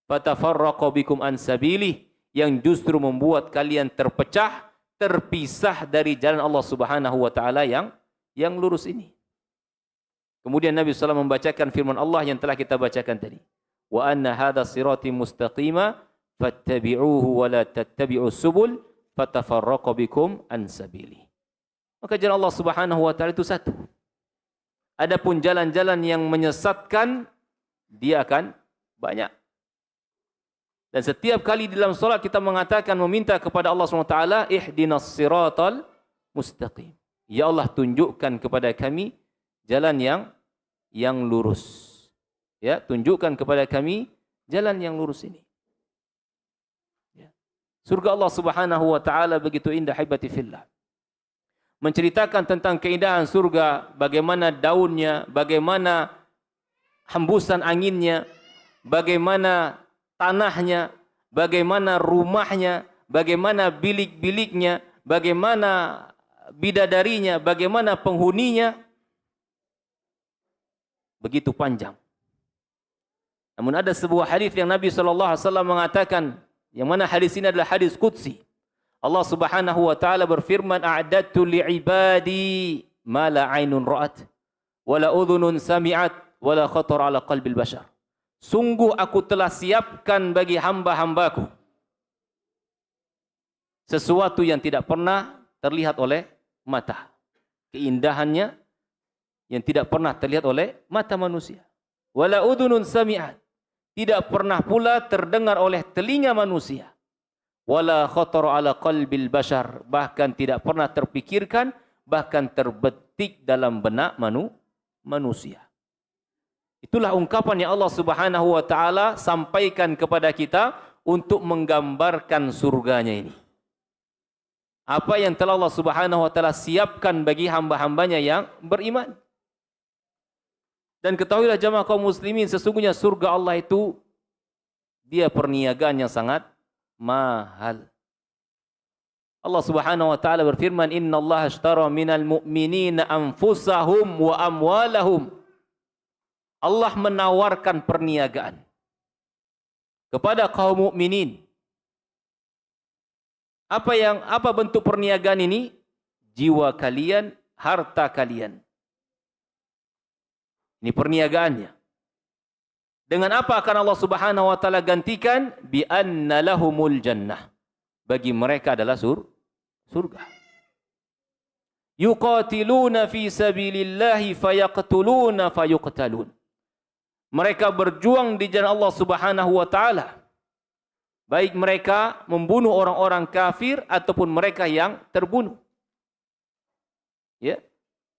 Speaker 1: Fatafarraqa bikum an sabilih, yang justru membuat kalian terpecah, terpisah dari jalan Allah Subhanahu wa taala yang lurus ini. Kemudian Nabi SAW membacakan firman Allah yang telah kita bacakan tadi. Wa anna hadha sirati mustaqima fattabi'uhu wa la tattabi'us subul fatafarraqa bikum an sabili. Maka jalan Allah Subhanahu wa taala itu satu. Adapun jalan-jalan yang menyesatkan, dia akan banyak. Dan setiap kali di dalam salat kita mengatakan, meminta kepada Allah SWT, ihdinas siratal mustaqim. Ya Allah, tunjukkan kepada kami jalan yang lurus. Ya, tunjukkan kepada kami jalan yang lurus ini. Ya. Surga Allah Subhanahu wa taala begitu indah, haibati fillah. Menceritakan tentang keindahan surga, bagaimana daunnya, bagaimana hembusan anginnya, bagaimana tanahnya, bagaimana rumahnya, bagaimana bilik-biliknya, bagaimana bidadarinya, bagaimana penghuninya. Begitu panjang. Namun ada sebuah hadis yang Nabi SAW mengatakan, yang mana hadis ini adalah hadis qudsi. Allah Subhanahu wa taala berfirman, a'dadtu li'ibadi ma la 'ainun ra'at wa la udhunun sami'at wa la khatara 'ala qalbil bashar. Sungguh aku telah siapkan bagi hamba-hambaku sesuatu yang tidak pernah terlihat oleh mata. Keindahannya yang tidak pernah terlihat oleh mata manusia. Wa la udhunun sami'at. Tidak pernah pula terdengar oleh telinga manusia. Wala khatara ala qalbil bashar, bahkan tidak pernah terpikirkan, bahkan terbetik dalam benak manusia. Itulah ungkapan yang Allah Subhanahu wa taala sampaikan kepada kita untuk menggambarkan surganya ini. Apa yang telah Allah Subhanahu wa taala siapkan bagi hamba-hambanya yang beriman. Dan ketahuilah jamaah kaum muslimin, sesungguhnya surga Allah itu dia perniagaan yang sangat mahal. Allah Subhanahu wa taala berfirman, innallaha ashtara minal mu'minina anfusahum wa amwalahum. Allah menawarkan perniagaan kepada kaum mukminin. Apa bentuk perniagaan ini? Jiwa kalian, harta kalian. Ini perniagaannya. Dengan apa akan Allah Subhanahu wa taala gantikan? Bi anna lahumul jannah. Bagi mereka adalah surga. Yuqatiluna fi sabilillahi fayaqtuluna fayuqtalun. Mereka berjuang di jalan Allah Subhanahu wa taala. Baik mereka membunuh orang-orang kafir ataupun mereka yang terbunuh. Ya.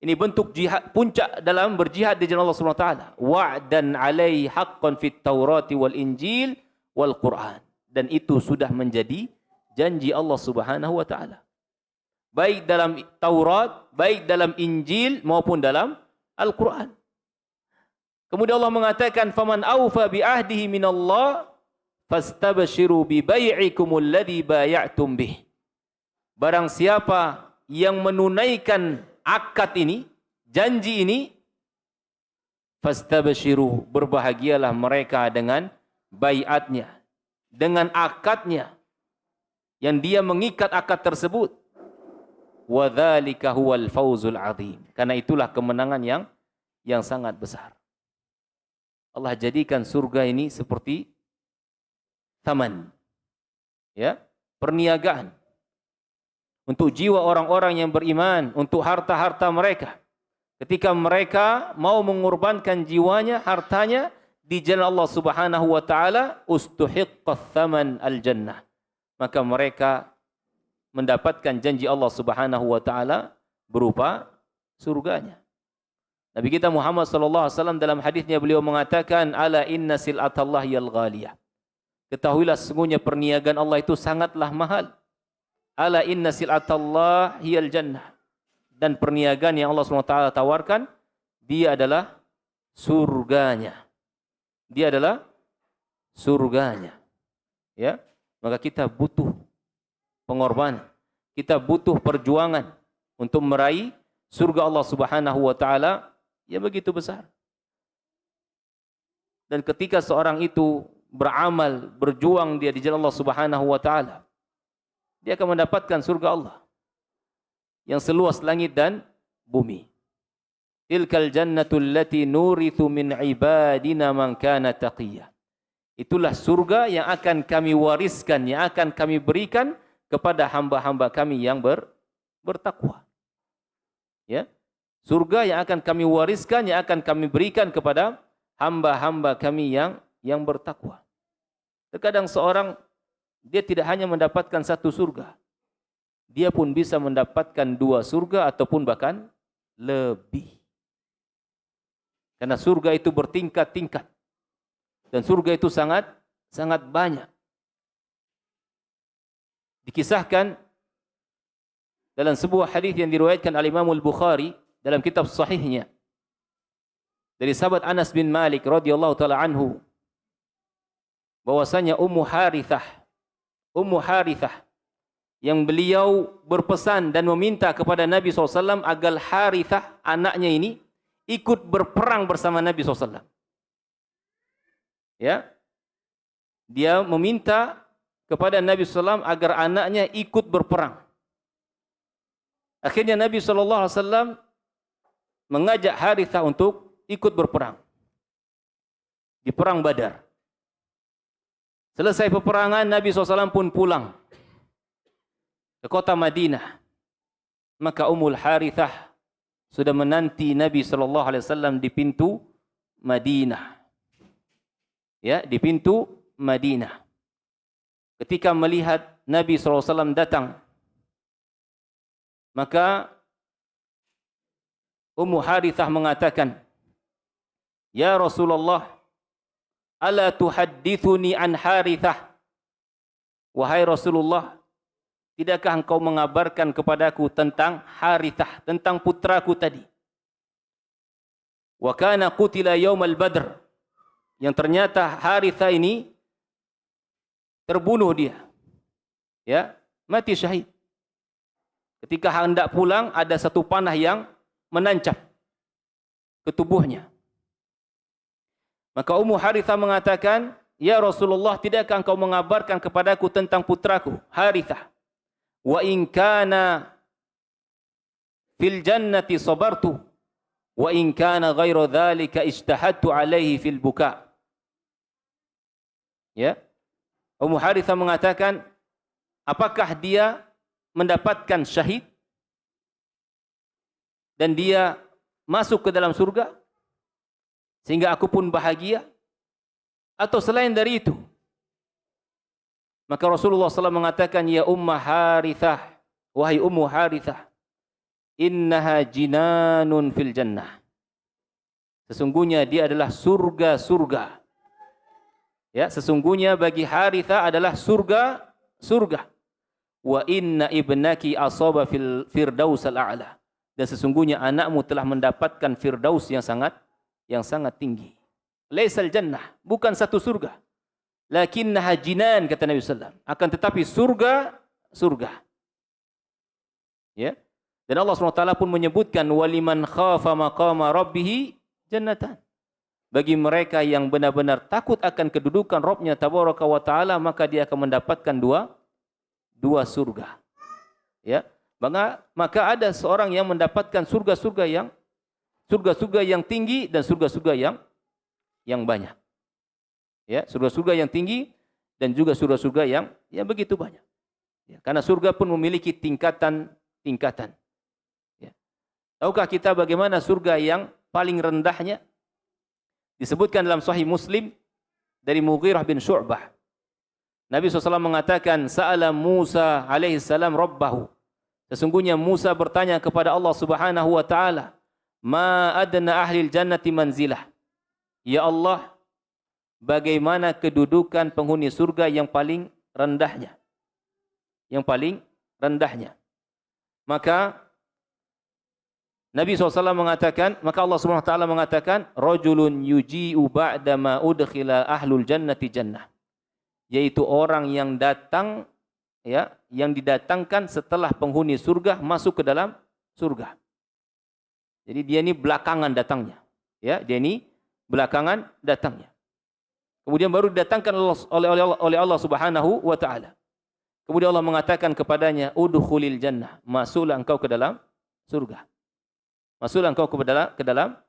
Speaker 1: Ini bentuk jihad puncak dalam berjihad di jalan Allah Subhanahu wa taala. Wa'dan 'alaihi haqqan fit Taurati wal Injil wal Quran. Dan itu sudah menjadi janji Allah Subhanahu wa taala. Baik dalam Taurat, baik dalam Injil maupun dalam Al-Quran. Kemudian Allah mengatakan, faman awfa bi ahdihi minallah fastabshiru bi bai'ikumul ladzi bay'atum bih. Barang siapa yang menunaikan akad ini, janji ini, fastabshiru, berbahagialah mereka dengan baiatnya, dengan akadnya yang dia mengikat akad tersebut. Wa dzalika huwal fawzul azim. Karena itulah kemenangan yang sangat besar. Allah jadikan surga ini seperti taman, Ya, perniagaan untuk jiwa orang-orang yang beriman, untuk harta-harta mereka. Ketika mereka mau mengorbankan jiwanya, hartanya di jalan Allah Subhanahu wa taala, ustuhiqqath thaman al-jannah. Maka mereka mendapatkan janji Allah Subhanahu wa taala berupa surganya. Nabi kita Muhammad sallallahu alaihi wasallam dalam hadisnya beliau mengatakan, ala inna sil'atallahi al-ghaliyah. Ketahuilah sesungguhnya perniagaan Allah itu sangatlah mahal. Ala inna sil'atallah hiyal jannah. Dan perniagaan yang Allah SWT tawarkan, dia adalah surganya. Dia adalah surganya. Ya, maka kita butuh pengorbanan. Kita butuh perjuangan untuk meraih surga Allah Subhanahu wa taala yang begitu besar. Dan ketika seorang itu beramal, berjuang dia di jalan Allah Subhanahu wa taala, dia akan mendapatkan surga Allah yang seluas langit dan bumi. Tilkal jannatul lati nurithu min ibadina man kana taqiyya. Itulah surga yang akan kami wariskan, yang akan kami berikan kepada hamba-hamba kami yang bertakwa. Ya. Surga yang akan kami wariskan, yang akan kami berikan kepada hamba-hamba kami yang bertakwa. Terkadang seorang dia tidak hanya mendapatkan satu surga, dia pun bisa mendapatkan dua surga ataupun bahkan lebih. Karena surga itu bertingkat-tingkat dan surga itu sangat banyak. Dikisahkan dalam sebuah hadis yang diriwayatkan oleh Imam Al-Bukhari dalam kitab sahihnya dari sahabat Anas bin Malik radhiyallahu taala anhu, bahwasanya Ummu Harithah yang beliau berpesan dan meminta kepada Nabi SAW agar Harithah anaknya ini ikut berperang bersama Nabi SAW. Ya, dia meminta kepada Nabi SAW agar anaknya ikut berperang. Akhirnya Nabi SAW mengajak Harithah untuk ikut berperang di perang Badar. Selesai peperangan, Nabi SAW pun pulang ke kota Madinah. Maka Ummul Harithah sudah menanti Nabi SAW di pintu Madinah. Ya, di pintu Madinah. Ketika melihat Nabi SAW datang, maka Ummu Harithah mengatakan, ya Rasulullah, ala tuhaddithuni an Harithah. Wahai Rasulullah, tidakkah engkau mengabarkan kepadaku tentang Harithah, tentang putraku tadi? Wa kana qutila yaumal Badr. Yang ternyata Harithah ini terbunuh dia. Ya, mati syahid. Ketika hendak pulang, ada satu panah yang menancap ke tubuhnya. Maka Ummu Harithah mengatakan, ya Rasulullah, tidakkah engkau mengabarkan kepadaku tentang putraku Harithah? Wa in kana fil jannati sabartu wa in kana ghairu dzalika ijtahadtu alaihi fil buka. Ya. Ummu Harithah mengatakan, apakah dia mendapatkan syahid dan dia masuk ke dalam surga sehingga aku pun bahagia, atau selain dari itu? Maka Rasulullah SAW mengatakan, ya Ummah Harithah, wahai Ummu Harithah, innaha jinanun fil jannah. Sesungguhnya dia adalah surga-surga. Ya, sesungguhnya bagi Harithah adalah surga. Wa inna ibnaki asaba fil firdaus al-a'la. Dan sesungguhnya anakmu telah mendapatkan firdaus yang sangat tinggi. Laisal jannah, bukan satu surga. Lakinnaha jinan, kata Nabi SAW. Akan tetapi surga. Ya. Dan Allah SWT pun menyebutkan, waliman khafa maqama rabbih jannatan. Bagi mereka yang benar-benar takut akan kedudukan Rabbnya Tabaraka wa Ta'ala, maka dia akan mendapatkan dua surga. Ya. Maka ada seorang yang mendapatkan surga-surga yang tinggi dan surga-surga yang banyak. Ya, surga-surga yang tinggi dan juga surga-surga yang begitu banyak. Ya, karena surga pun memiliki tingkatan-tingkatan. Ya. Tahukah kita bagaimana surga yang paling rendahnya? Disebutkan dalam Sahih Muslim dari Mughirah bin Syu'bah. Nabi SAW mengatakan, Sa'ala Musa alaihissalam Rabbahu. Sesungguhnya Musa bertanya kepada Allah Subhanahu wa Ta'ala, Ma adna ahlil jannati manzilah. Ya Allah, bagaimana kedudukan penghuni surga yang paling rendahnya? Yang paling rendahnya. Maka Nabi SAW mengatakan, maka Allah Subhanahu wa Ta'ala mengatakan, Rajulun yuji'u ba'dama udkhila ahlul jannati jannah. Yaitu orang yang datang, ya, yang didatangkan setelah penghuni surga masuk ke dalam surga. Jadi dia ini belakangan datangnya, ya, dia ini belakangan datangnya. Kemudian baru didatangkan oleh Allah Subhanahu wa Ta'ala. Kemudian Allah mengatakan kepadanya, udkhulil jannah, masuklah engkau ke dalam surga. Masuklah engkau ke dalam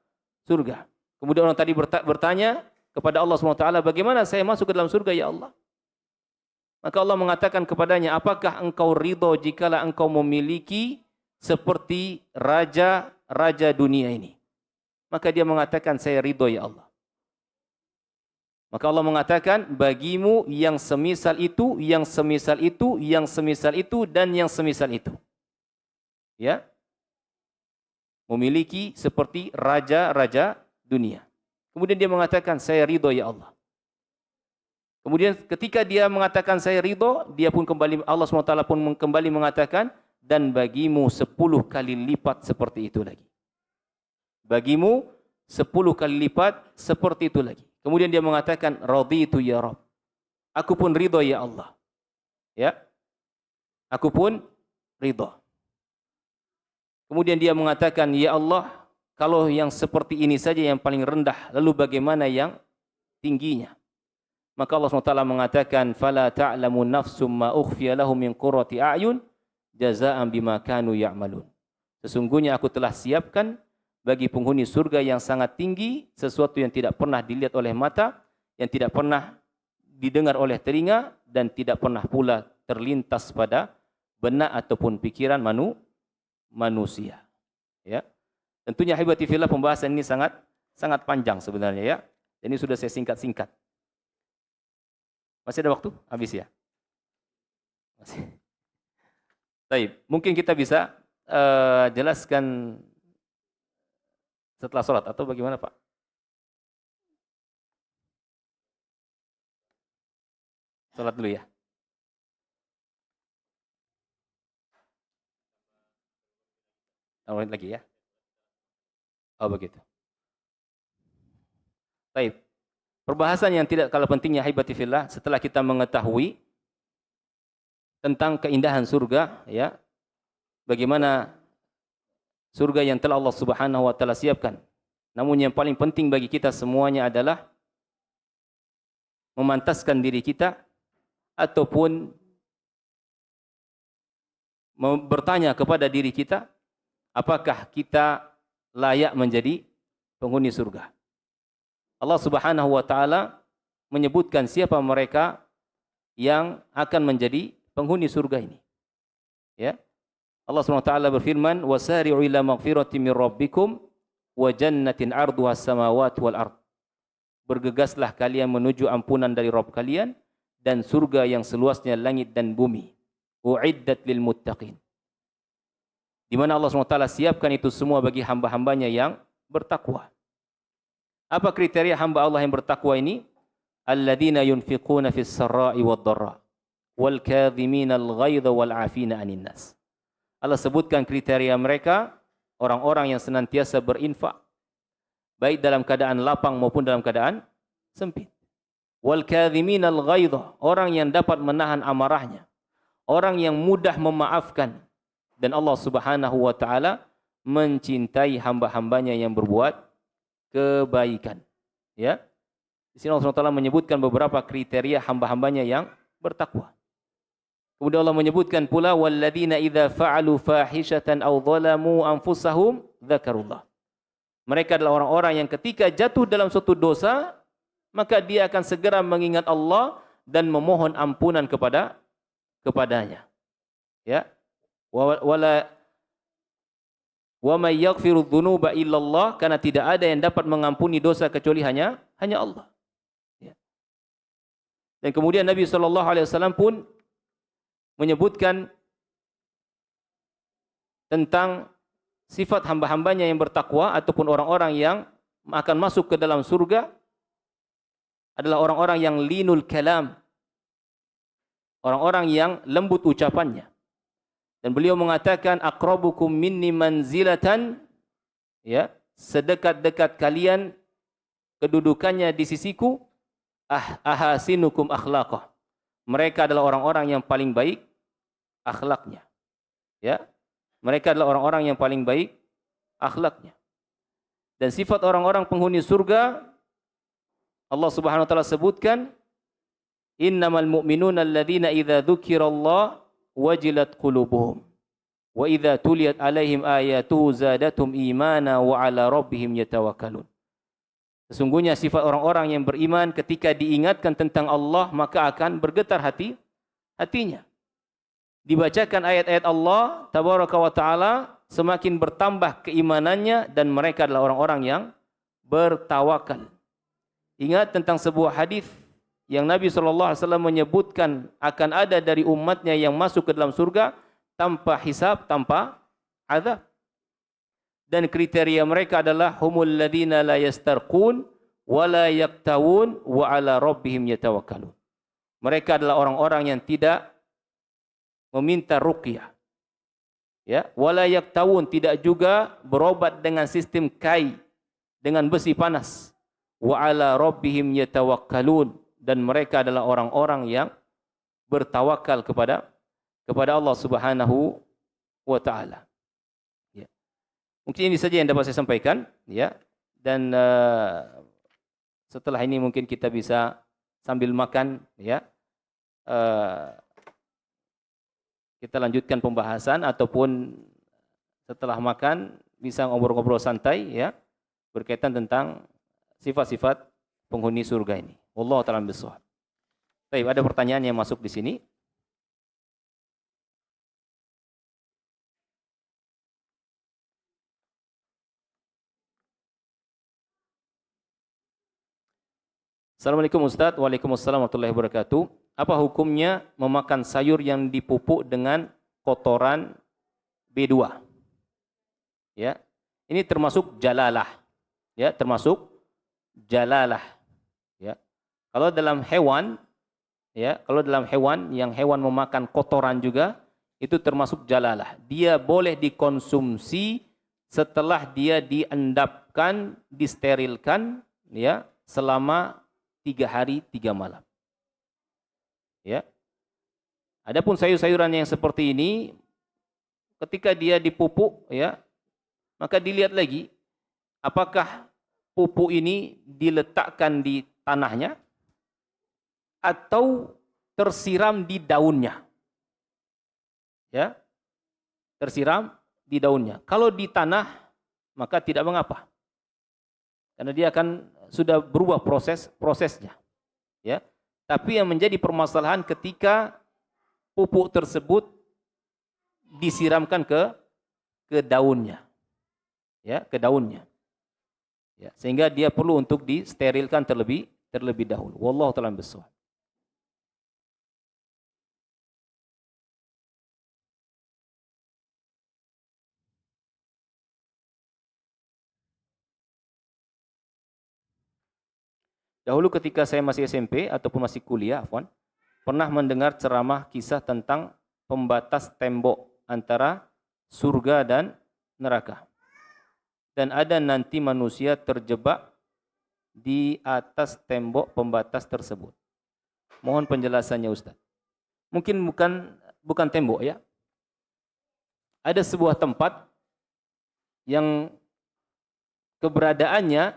Speaker 1: surga. Kemudian orang tadi bertanya kepada Allah Subhanahu wa Ta'ala, bagaimana saya masuk ke dalam surga ya Allah? Maka Allah mengatakan kepadanya, apakah engkau ridho jikalau engkau memiliki seperti raja-raja dunia ini? Maka dia mengatakan, saya ridho ya Allah. Maka Allah mengatakan, bagimu yang semisal itu, yang semisal itu, yang semisal itu, dan yang semisal itu. Ya, memiliki seperti raja-raja dunia. Kemudian dia mengatakan, saya ridho ya Allah. Kemudian ketika dia mengatakan saya ridho, dia pun kembali, Allah SWT pun kembali mengatakan, dan bagimu 10 kali lipat seperti itu lagi. Bagimu 10 kali lipat seperti itu lagi. Kemudian dia mengatakan, raditu ya Rabb. Aku pun ridho ya Allah. Ya, aku pun ridho. Kemudian dia mengatakan, ya Allah, kalau yang seperti ini saja yang paling rendah, lalu bagaimana yang tingginya? Maka Allah SWT mengatakan, fala ta'lamu nafsum ma ukhfiya lahum min qurrati a'yun jazaa'an bima kanu ya'malun. Sesungguhnya aku telah siapkan bagi penghuni surga yang sangat tinggi sesuatu yang tidak pernah dilihat oleh mata, yang tidak pernah didengar oleh telinga, dan tidak pernah pula terlintas pada benak ataupun pikiran manusia. Ya. Tentunya hibati fillah, pembahasan ini sangat panjang sebenarnya, ya. Ini sudah saya singkat-singkat. Masih ada waktu? Habis ya? Masih. Baik, mungkin kita bisa jelaskan setelah sholat atau bagaimana Pak? Sholat dulu ya. Menit lagi ya. Oh begitu. Baik. Perbahasan yang tidak kalah pentingnya hibati fillah, setelah kita mengetahui tentang keindahan surga, ya, bagaimana surga yang telah Allah Subhanahu wa Ta'ala siapkan. Namun yang paling penting bagi kita semuanya adalah memantaskan diri kita ataupun bertanya kepada diri kita, apakah kita layak menjadi penghuni surga. Allah Subhanahu wa Ta'ala menyebutkan siapa mereka yang akan menjadi penghuni surga ini. Ya. Allah Subhanahu wa Ta'ala berfirman, "Wasari'u ila maghfiratin min rabbikum wa jannatin 'arduha as-samawati wal ard." Bergegaslah kalian menuju ampunan dari Rabb kalian dan surga yang seluasnya langit dan bumi. U'iddat lil muttaqin. Di mana Allah Subhanahu wa Ta'ala siapkan itu semua bagi hamba-hambanya yang bertakwa. Apa kriteria hamba Allah yang bertakwa ini? Alladzina yunfiquna fis sarra'i wad dharra wal kadhimina al ghaidha wal 'afina 'anil nas. Allah sebutkan kriteria mereka, orang-orang yang senantiasa berinfak baik dalam keadaan lapang maupun dalam keadaan sempit. Wal kadhimina al ghaidha, orang yang dapat menahan amarahnya, orang yang mudah memaafkan, dan Allah Subhanahu wa Ta'ala mencintai hamba-hambanya yang berbuat kebaikan. Ya. Di sini Allah SWT menyebutkan beberapa kriteria hamba-hambanya yang bertakwa. Kemudian Allah menyebutkan pula walladzina idza fa'alu fahishatan aw dhalamu anfusahum dzakarullah. Mereka adalah orang-orang yang ketika jatuh dalam suatu dosa, maka dia akan segera mengingat Allah dan memohon ampunan kepadanya. Ya. Wa may yaghfiru dzunuba illallah, karena tidak ada yang dapat mengampuni dosa kecuali hanya Allah. Ya. Dan kemudian Nabi sallallahu alaihi wasallam pun menyebutkan tentang sifat hamba-hambanya yang bertakwa ataupun orang-orang yang akan masuk ke dalam surga adalah orang-orang yang linul kalam, orang-orang yang lembut ucapannya. Dan beliau mengatakan aqrabukum minni manzilatan, ya, sedekat-dekat kalian kedudukannya di sisiku, ahasinukum akhlaqah. Mereka adalah orang-orang yang paling baik akhlaknya. Ya. Mereka adalah orang-orang yang paling baik akhlaknya. Dan sifat orang-orang penghuni surga Allah Subhanahu wa taala sebutkan, innamal mu'minuna alladzina idza dzukirallah wajilat qulubuhum wa idza tuliyat alaihim ayatuhu zadatum imana wa ala rabbihim yatawakkalun. Sesungguhnya sifat orang-orang yang beriman ketika diingatkan tentang Allah maka akan bergetar hatinya. Dibacakan ayat-ayat Allah tabaraka wa taala semakin bertambah keimanannya dan mereka adalah orang-orang yang bertawakal. Ingat tentang sebuah hadis yang Nabi SAW menyebutkan akan ada dari umatnya yang masuk ke dalam surga tanpa hisab, tanpa azab. Dan kriteria mereka adalah humul ladzina la yastarqun wa la yaktawun wa ala rabbihim yatawakkalun. Mereka adalah orang-orang yang tidak meminta ruqyah. Ya, wa la yaktawun, tidak juga berobat dengan sistem kai, dengan besi panas. Wa ala rabbihim yatawakkalun, dan mereka adalah orang-orang yang bertawakal kepada Allah Subhanahu wa taala. Ya. Mungkin ini saja yang dapat saya sampaikan, ya. Dan setelah ini mungkin kita bisa sambil makan, ya. Kita lanjutkan pembahasan ataupun setelah makan bisa ngobrol-ngobrol santai, ya, berkaitan tentang sifat-sifat penghuni surga ini. Wallahu ta'ala bishawab. Baik, ada pertanyaan yang masuk di sini. Assalamualaikum Ustaz. Waalaikumsalam warahmatullahi wabarakatuh. Apa hukumnya memakan sayur yang dipupuk dengan kotoran B2? Ya. Ini termasuk jalalah. Ya, termasuk jalalah. Ya. Kalau dalam hewan, ya, kalau dalam hewan yang hewan memakan kotoran juga itu termasuk jalalah. Dia boleh dikonsumsi setelah dia diendapkan, disterilkan, ya, selama 3 hari 3 malam. Ya. Adapun sayur-sayuran yang seperti ini ketika dia dipupuk, ya, maka dilihat lagi apakah pupuk ini diletakkan di tanahnya atau tersiram di daunnya. Ya. Tersiram di daunnya. Kalau di tanah maka tidak mengapa. Karena dia akan sudah berubah prosesnya. Ya. Tapi yang menjadi permasalahan ketika pupuk tersebut disiramkan ke daunnya. Ya, ke daunnya. Ya, sehingga dia perlu untuk disterilkan terlebih dahulu. Wallahu ta'ala bishawab. Dahulu ketika saya masih SMP ataupun masih kuliah, pernah mendengar ceramah kisah tentang pembatas tembok antara surga dan neraka. Dan ada nanti manusia terjebak di atas tembok pembatas tersebut. Mohon penjelasannya Ustaz. Mungkin bukan tembok, ya. Ada sebuah tempat yang keberadaannya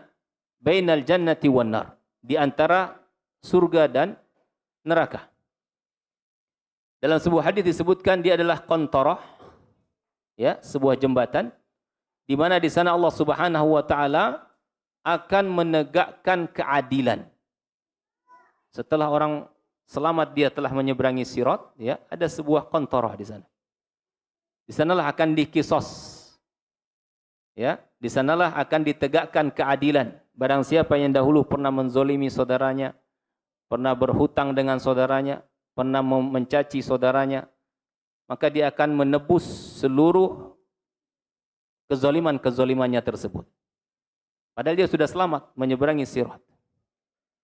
Speaker 1: bainal jannati wan nar, di antara surga dan neraka. Dalam sebuah hadis disebutkan dia adalah qantarah, ya, sebuah jembatan di mana di sana Allah Subhanahu wa taala akan menegakkan keadilan. Setelah orang selamat dia telah menyeberangi sirat, ya, ada sebuah qantarah di sana. Di sanalah akan dikisos. Ya, di sanalah akan ditegakkan keadilan. Barang siapa yang dahulu pernah menzolimi saudaranya, pernah berhutang dengan saudaranya, pernah mencaci saudaranya, maka dia akan menebus seluruh kezolimannya tersebut. Padahal dia sudah selamat menyeberangi sirat.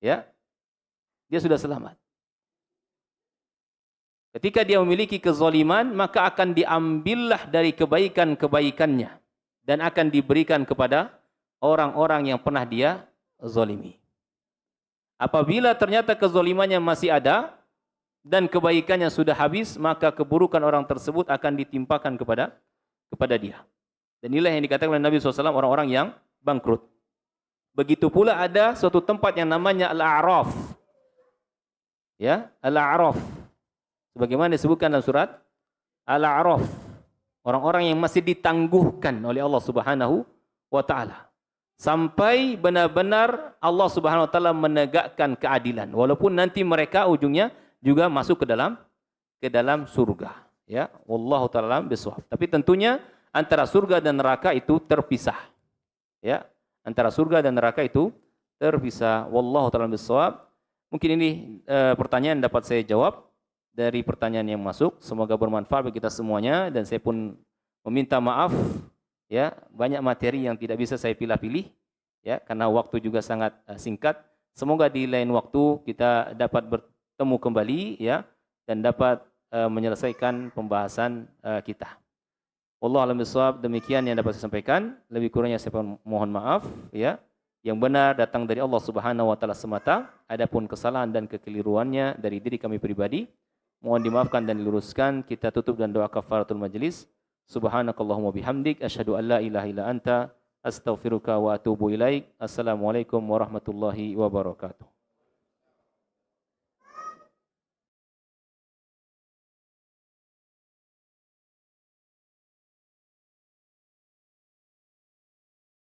Speaker 1: Ya, dia sudah selamat. Ketika dia memiliki kezoliman, maka akan diambillah dari kebaikan-kebaikannya dan akan diberikan kepada orang-orang yang pernah dia zolimi. Apabila ternyata kezolimannya masih ada dan kebaikannya sudah habis, maka keburukan orang tersebut akan ditimpakan kepada dia. Dan inilah yang dikatakan oleh Nabi SAW, orang-orang yang bangkrut. Begitu pula ada suatu tempat yang namanya Al-A'raf. Ya, Al-A'raf. Sebagaimana disebutkan dalam surat Al-A'raf. Orang-orang yang masih ditangguhkan oleh Allah Subhanahu wa taala. Sampai benar-benar Allah Subhanahu wa taala menegakkan keadilan. Walaupun nanti mereka ujungnya juga masuk ke dalam surga. Ya, wallahu taala bisawab. Tapi tentunya antara surga dan neraka itu terpisah. Ya, antara surga dan neraka itu terpisah. Wallahu taala bisawab. Mungkin ini pertanyaan dapat saya jawab dari pertanyaan yang masuk. Semoga bermanfaat bagi kita semuanya, dan saya pun meminta maaf, ya, banyak materi yang tidak bisa saya pilih-pilih, ya, karena waktu juga sangat singkat. Semoga di lain waktu kita dapat bertemu kembali, ya, dan dapat menyelesaikan pembahasan kita. Wallahu a'lam bishawab. Demikian yang dapat saya sampaikan. Lebih kurangnya saya mohon maaf, ya. Yang benar datang dari Allah Subhanahu wa taala semata. Adapun kesalahan dan kekeliruannya dari diri kami pribadi, mohon dimaafkan dan diluruskan. Kita tutup dengan doa kafaratul majlis. Subhanakallahumma bihamdik asyhadu an la ilaha illa anta astaghfiruka wa atubu ilaik. Assalamualaikum warahmatullahi wabarakatuh.